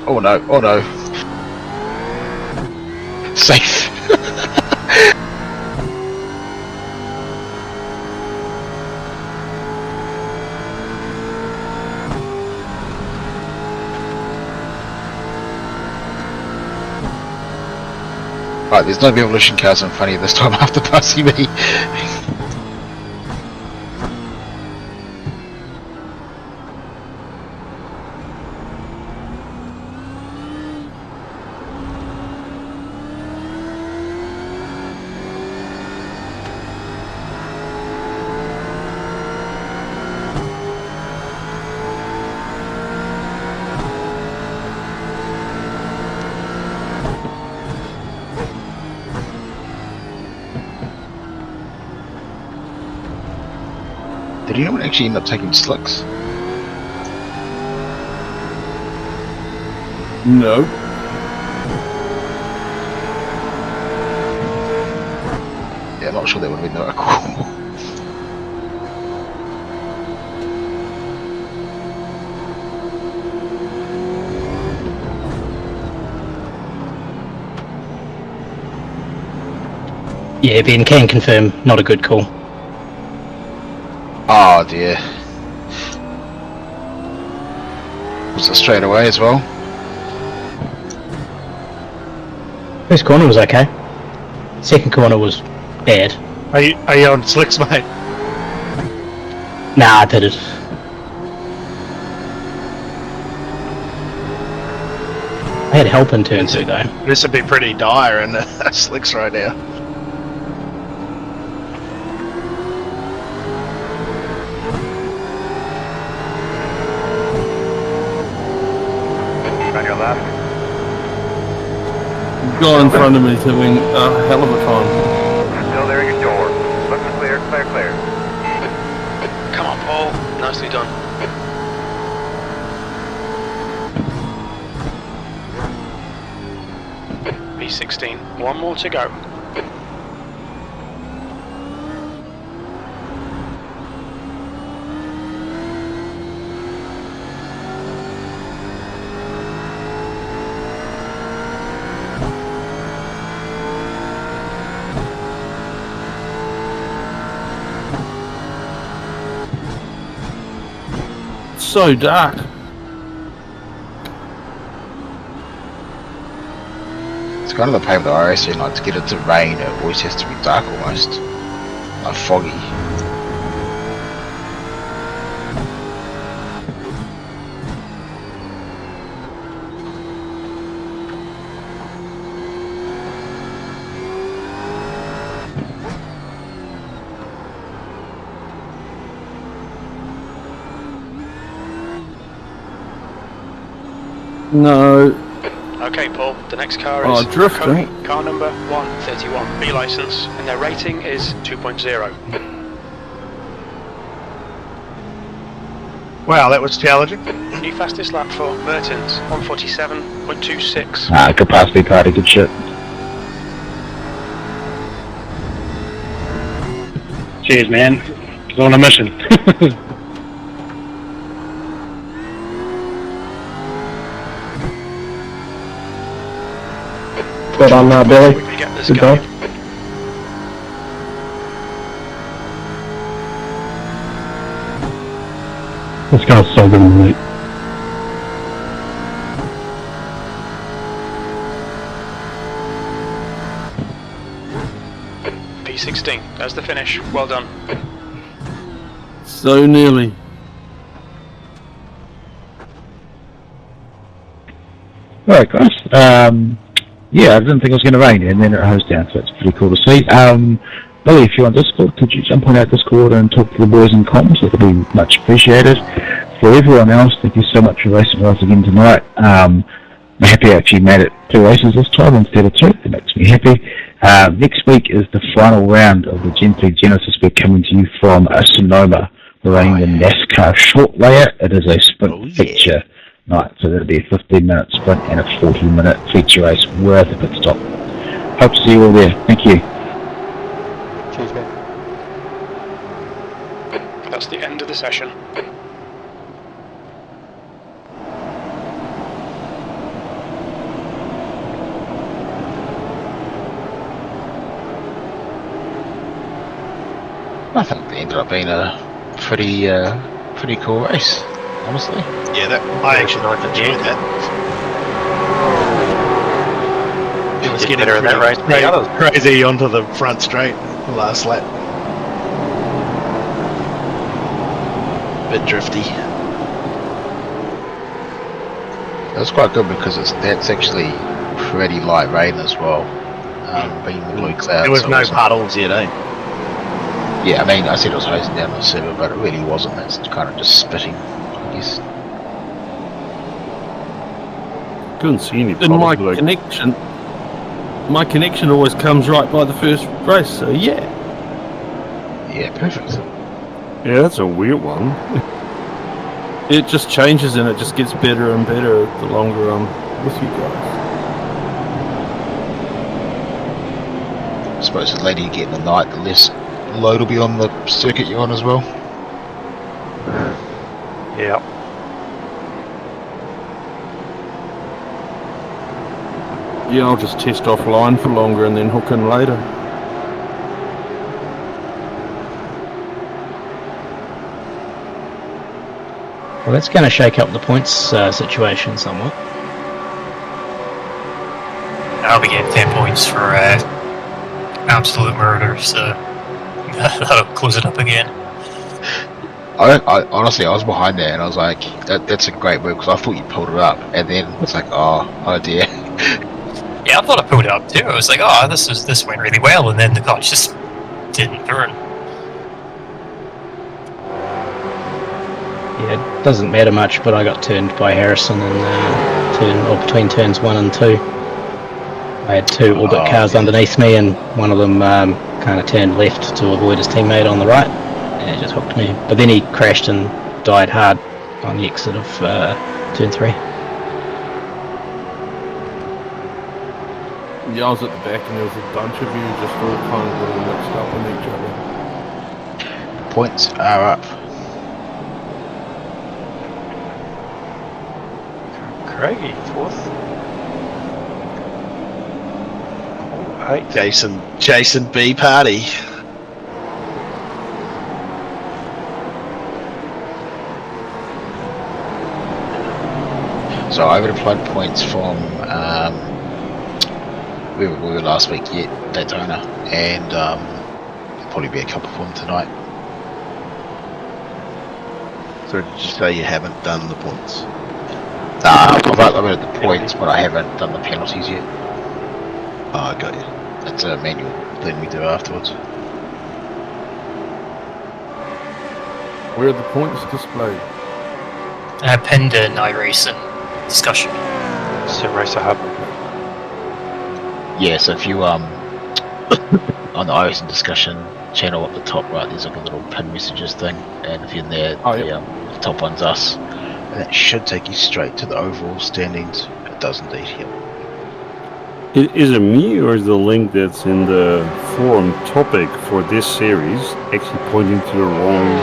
Oh no, oh no. Safe. Right, there's no demolition cars in front of you this time after passing me. Did anyone actually end up taking slicks? No. Yeah, I'm not sure that would have been that cool. Yeah, Ben can confirm, not a good call. Oh dear. Was it straight away as well? First corner was okay. Second corner was bad. Are you on slicks, mate? Nah, I did it. I had help in turn 2 though. This would be pretty dire in slicks right now. On your left. The guy in front of me is having a hell of a time. Still there at your door. Looks clear, clear, clear. Come on, Paul. Nicely done. P16. One more to go. So dark. It's kind of the pain with the RS, like to get it to rain, it always has to be dark almost. Like foggy. No. Okay, Paul, the next car Oh, is drifting. car number 131, B licence, and their rating is 2.0. Wow, that was challenging. New fastest lap for Mertens, 147.26. Capacity party, good shit. Cheers, man. It's on a mission. Good on Billy. We can get this Good going. job. This car's so good, mate. P16, there's the finish. Well done. So nearly. Alright guys, yeah, I didn't think it was going to rain and then it hosed down, so it's pretty cool to see. Billy, if you're on Discord, could you jump on our Discord and talk to the boys in comms? That would be much appreciated. For everyone else, thank you so much for racing with us again tonight. I'm happy I actually made it 2 races this time instead of 2, it makes me happy. Next week is the final round of the Gen 3 Genesis. We're coming to you from Sonoma. We're running the NASCAR short layer. It is a sprint feature night, so that'll be a 15-minute sprint and a 40-minute feature race worth a pit stop. Hope to see you all there. Thank you. Cheers, man. That's the end of the session. I think it ended up being a pretty cool race, honestly. Yeah, I actually enjoyed that. It was getting better in that race. crazy onto the front straight the last lap. Bit drifty. It was quite good because that's actually pretty light rain as well. Being the blue clouds. There was so no puddles yet, eh? Yeah, I mean, I said it was hosing down the server, but it really wasn't. It's kind of just spitting, I guess. Couldn't see any And my puddles, my connection always comes right by the first race, so yeah. Yeah, perfect. Yeah, that's a weird one. It just changes and it just gets better and better the longer I'm with you guys. I suppose the later you get in the night, the less load will be on the circuit you're on as well. Yeah. Yeah, I'll just test offline for longer and then hook in later. Well, that's going to shake up the points situation somewhat. I'll be getting 10 points for absolute murder, so that'll close it up again. I honestly, I was behind there and I was like, that's a great move because I thought you pulled it up, and then it's like, oh dear. Yeah, I thought I pulled it up too. I was like, oh, this went really well, and then the car just didn't turn. Yeah, it doesn't matter much, but I got turned by Harrison in between turns 1 and 2. I had 2 orbit cars underneath me, and one of them kind of turned left to avoid his teammate on the right, and it just hooked me. But then he crashed and died hard on the exit of turn 3. Yeah, I was at the back and there was a bunch of you just all kind of getting mixed up in each other. Points are up. Craigie, 4th. Oh, 8th. Jason B party. So I would have applied points from we were last week yet, Daytona, and there'll probably be a couple for them tonight. So did you say you haven't done the points? I've uploaded the points, but I haven't done the penalties yet. Oh, I got you. That's a manual thing we do afterwards. Where are the points displayed? Pinned in iRacing discussion. Sim Racer Hub. Yeah, so if you on the iOS and discussion channel at the top right, there's like a little pin messages thing, and if you're in there, the top one's us, and that should take you straight to the overall standings. It does indeed. Yep. Is it me, or is the link that's in the forum topic for this series actually pointing to the wrong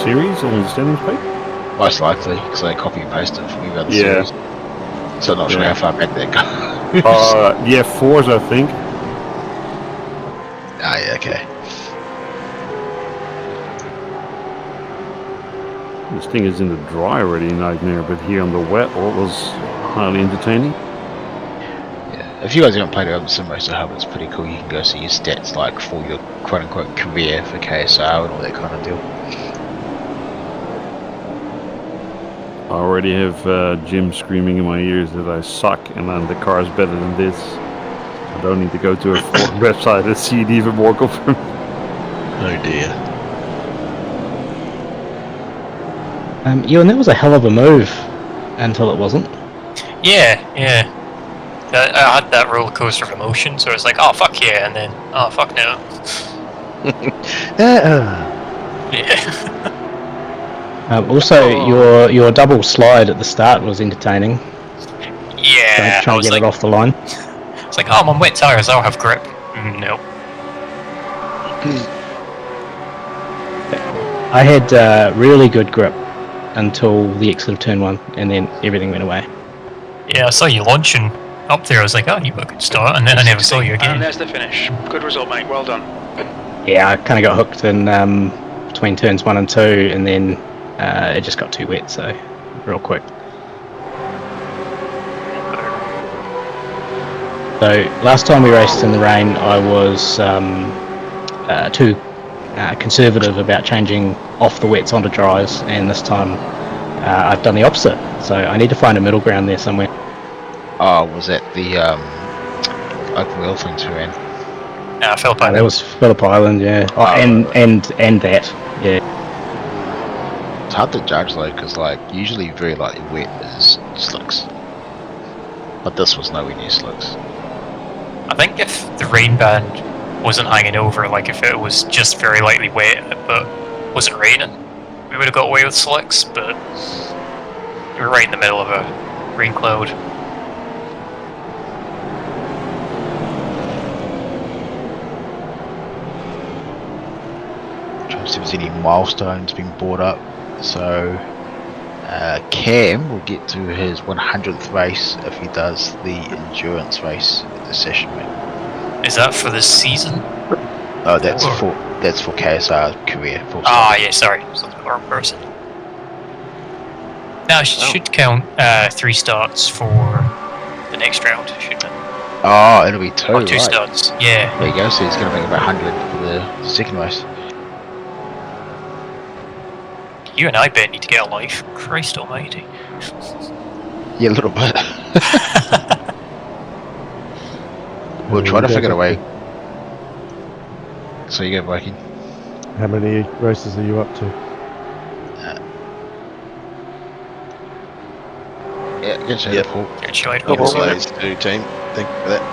series on the standings page? Most likely, because I copy and pasted it from the other series. So I'm not sure how far back that goes. Yeah, 4s, I think. Ah, yeah, okay. This thing is in the dry already, nightmare, but here on the wet, all was highly entertaining. Yeah, if you guys haven't played it on the Sim Racer Hub, it's pretty cool. You can go see your stats, like for your quote-unquote career for KSR and all that kind of deal. I already have Jim screaming in my ears that I suck and the car is better than this. I don't need to go to a website and see it even more confirmed. Oh dear. Ewan, that was a hell of a move until it wasn't. Yeah. I had that roller coaster of emotion, so it's like, oh fuck yeah, and then, oh fuck no. Yeah. Also, your double slide at the start was entertaining. Yeah. Trying to get it off the line. It's like, oh, I'm on wet tires, I'll have grip. Nope. I had really good grip until the exit of turn 1, and then everything went away. Yeah, I saw you launching up there, I was like, oh, you got a good start, and then I never saw you again. And there's the finish. Good result, mate, well done. Yeah, I kind of got hooked in between turns 1 and 2, and then it just got too wet, so real quick. So last time we raced in the rain, I was too conservative about changing off the wets onto dries, and this time I've done the opposite. So I need to find a middle ground there somewhere. Oh, was that the open wheel things we ran? Phillip Island. That was Phillip Island, yeah. And that, yeah. It's hard to judge though, because like usually very lightly wet is slicks, but this was nowhere near slicks. I think if the rain band wasn't hanging over, like if it was just very lightly wet but wasn't raining, we would have got away with slicks, but we were right in the middle of a rain cloud. Trying to see if there's any milestones being brought up. So Cam will get to his 100th race if he does the endurance race at the session, mate. Is that for this season? Oh, that's for KSR career. Yeah, sorry, it's the wrong person. Now it should count 3 starts for the next round, shouldn't it? Oh, it'll be 2. Or 2 right. starts, yeah. There you go. So he's going to make about 100 for the second race. You and I bet need to get a life. Christ almighty. Yeah, a little bit. We'll try to figure a way. So you go, Viking. How many races are you up to? Yeah, good show, Paul. Good show, Couple of days to do, team. Thank you for that.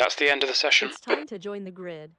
That's the end of the session. It's time to join the grid.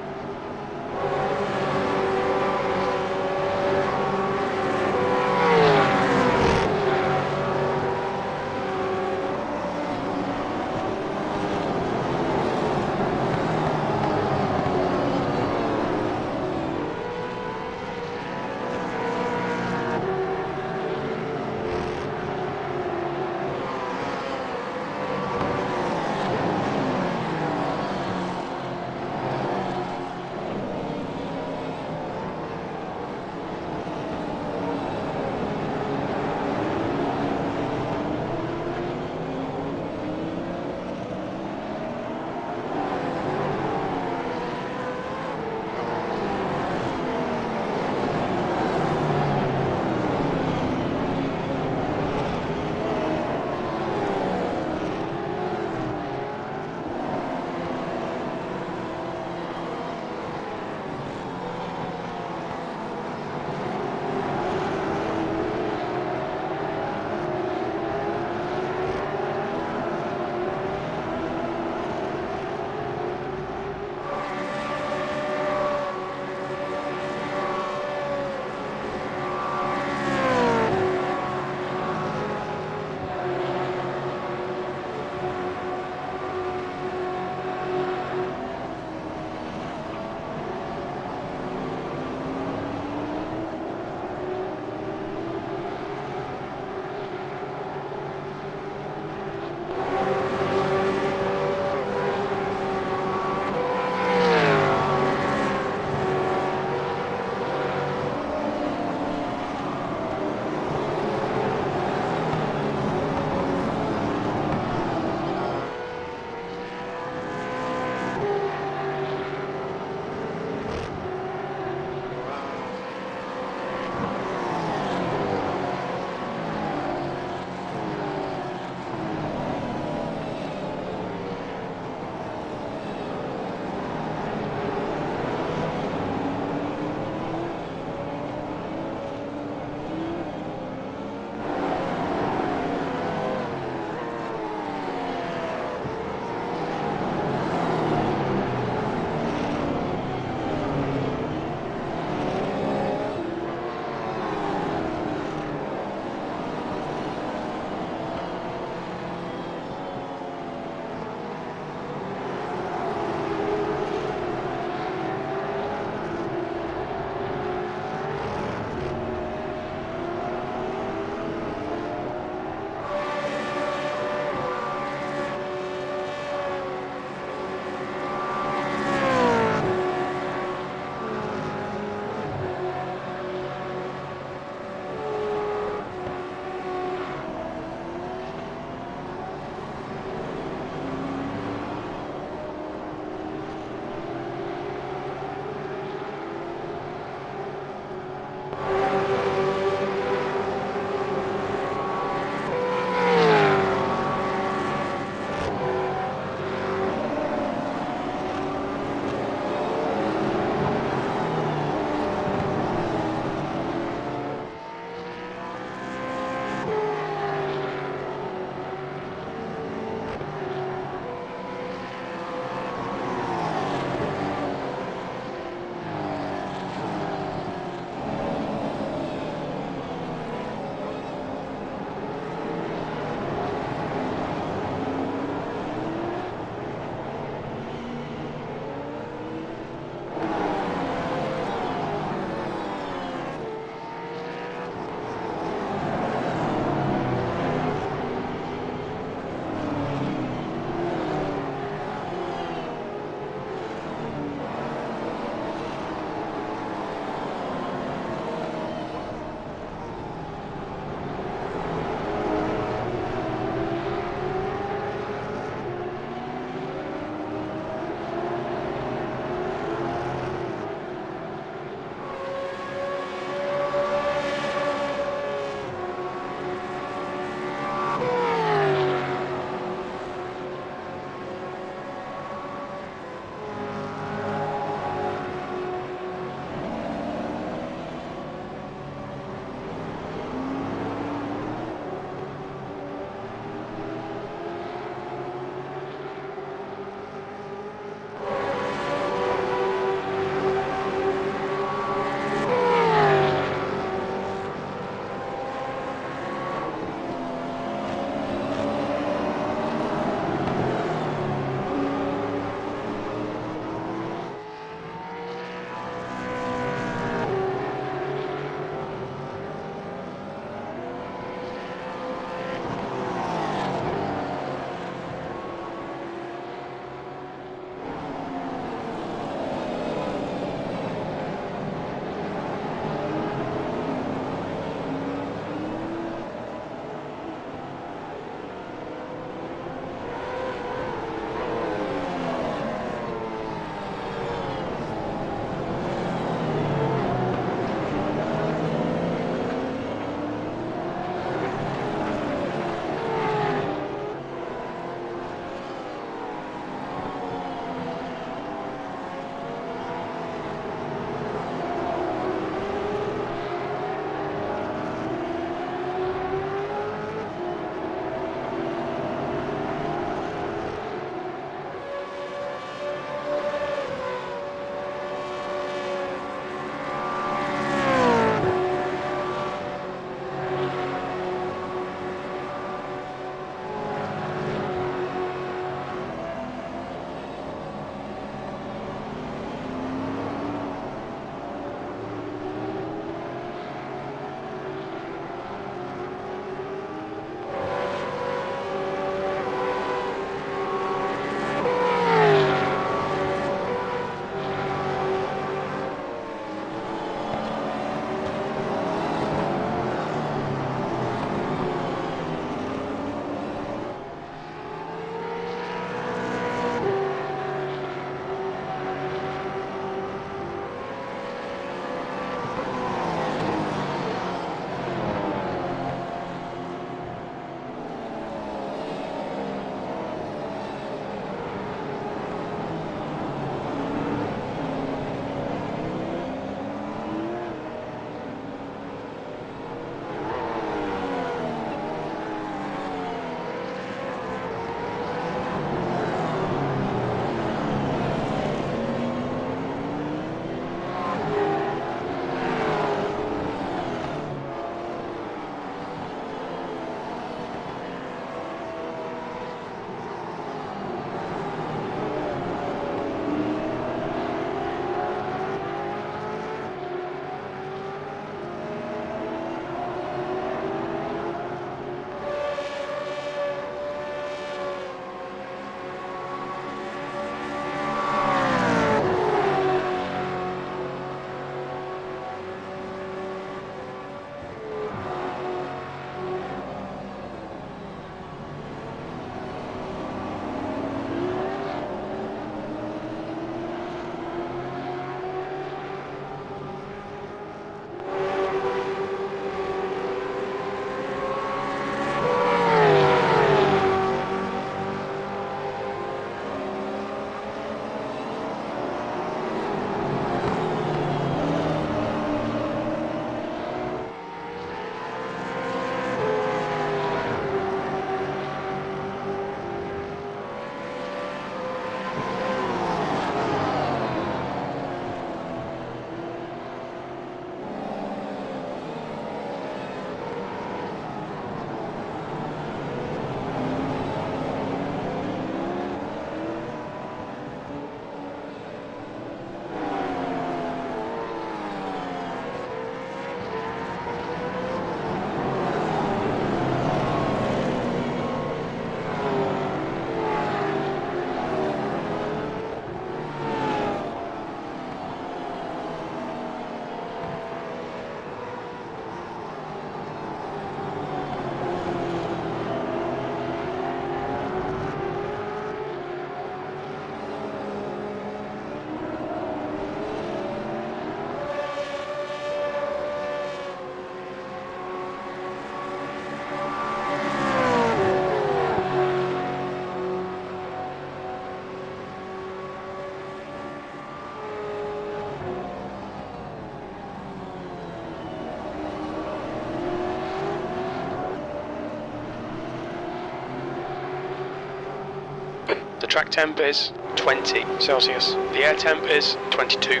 track temp is 20 Celsius. The air temp is 22.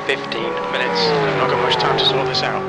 15 minutes. I've not got much time to sort this out.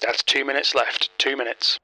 That's 2 minutes left. 2 minutes.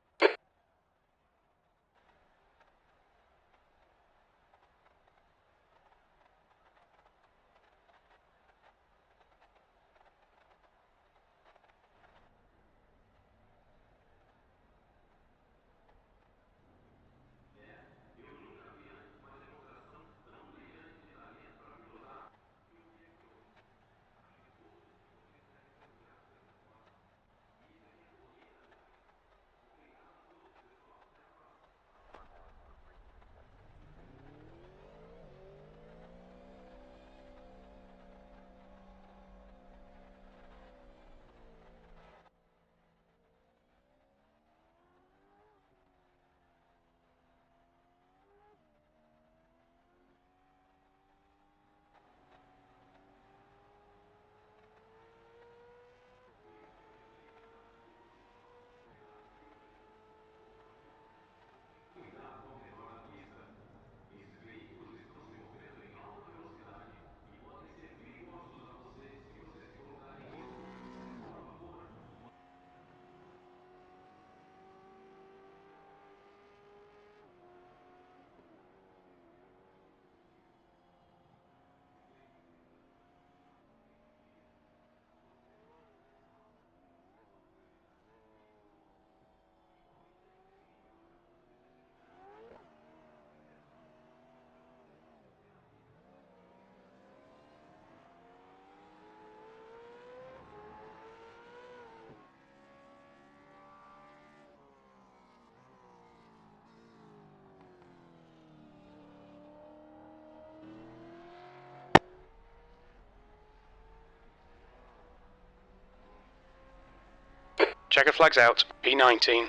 Checker flags out. P19.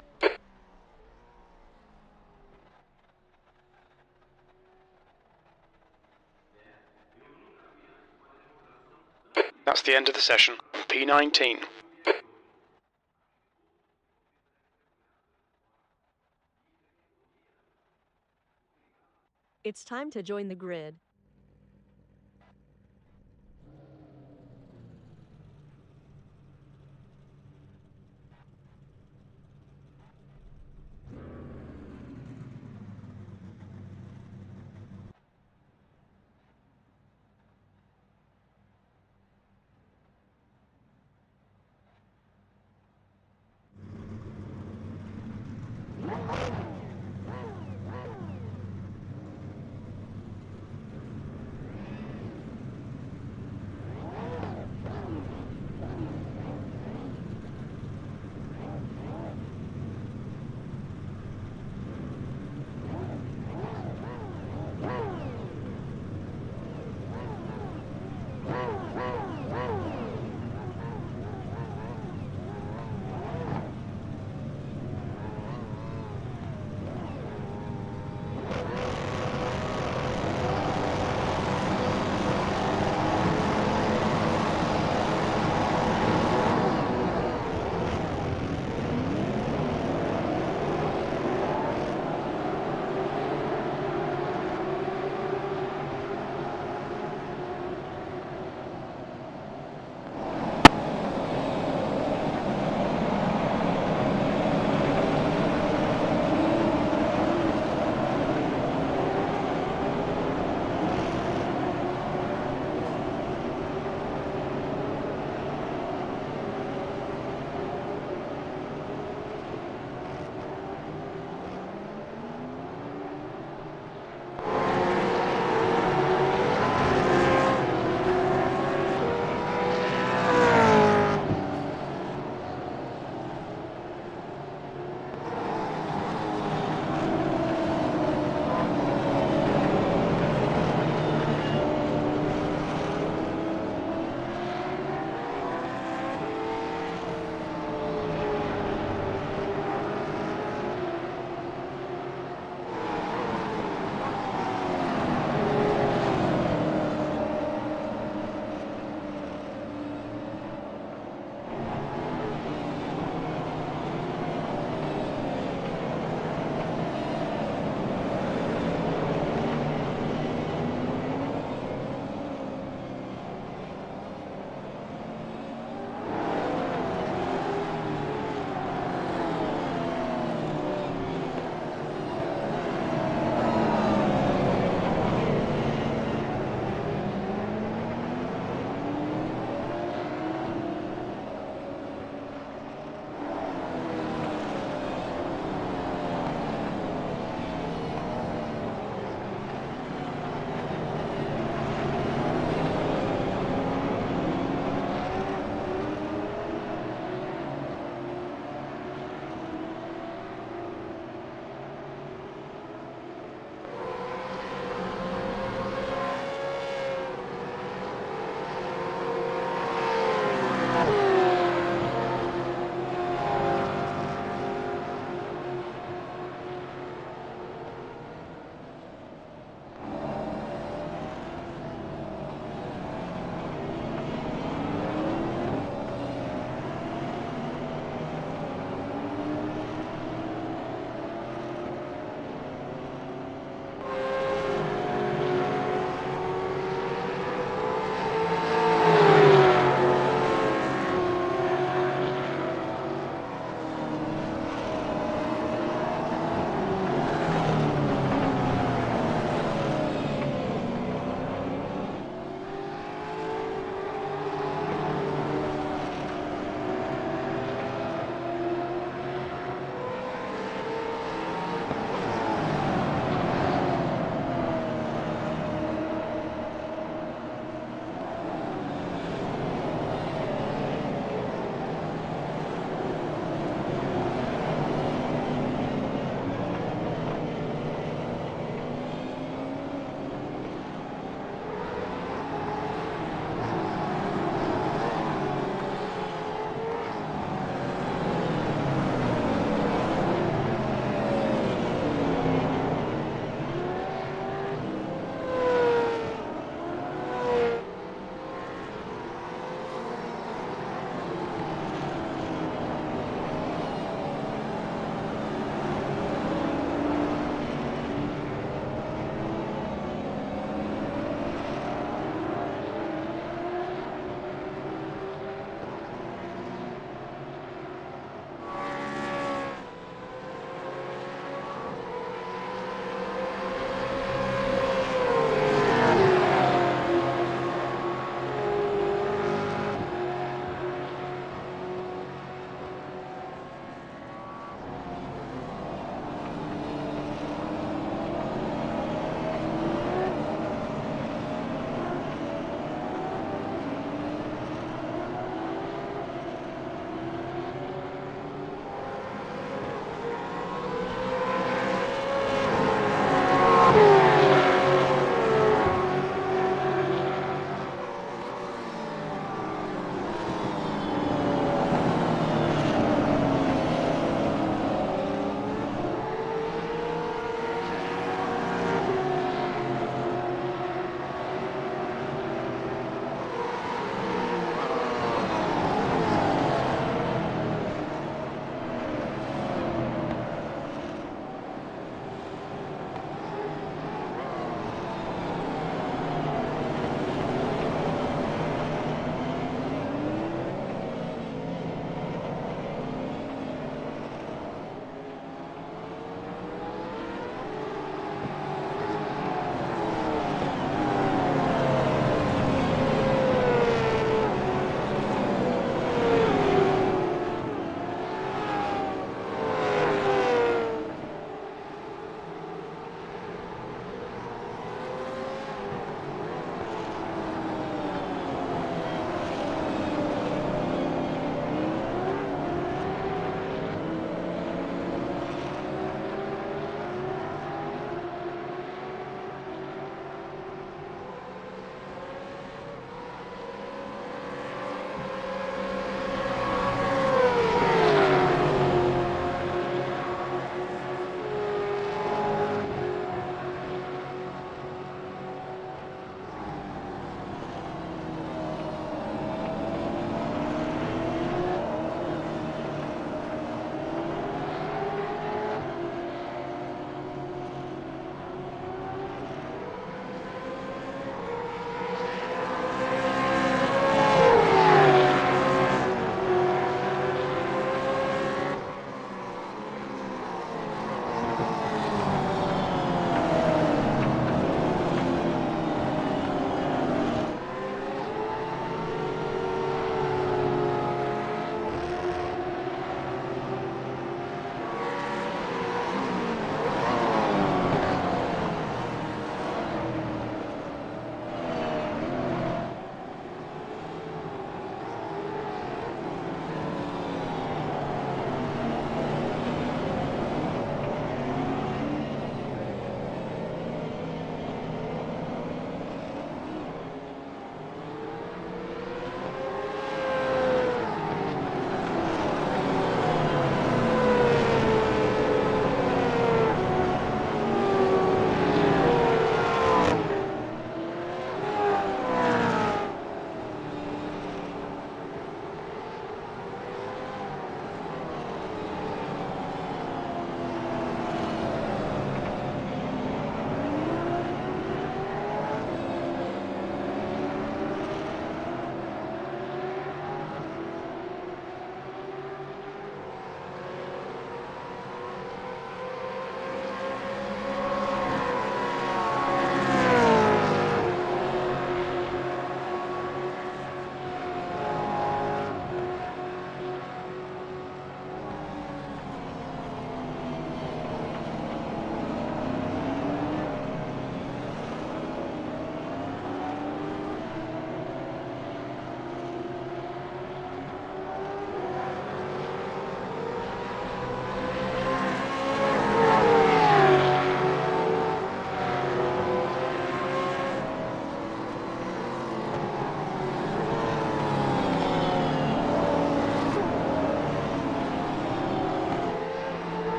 That's the end of the session. P19. It's time to join the grid.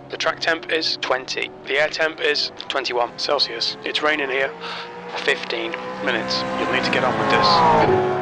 The track temp is 20. The air temp is 21 Celsius. It's raining here. 15 minutes. You'll need to get on with this.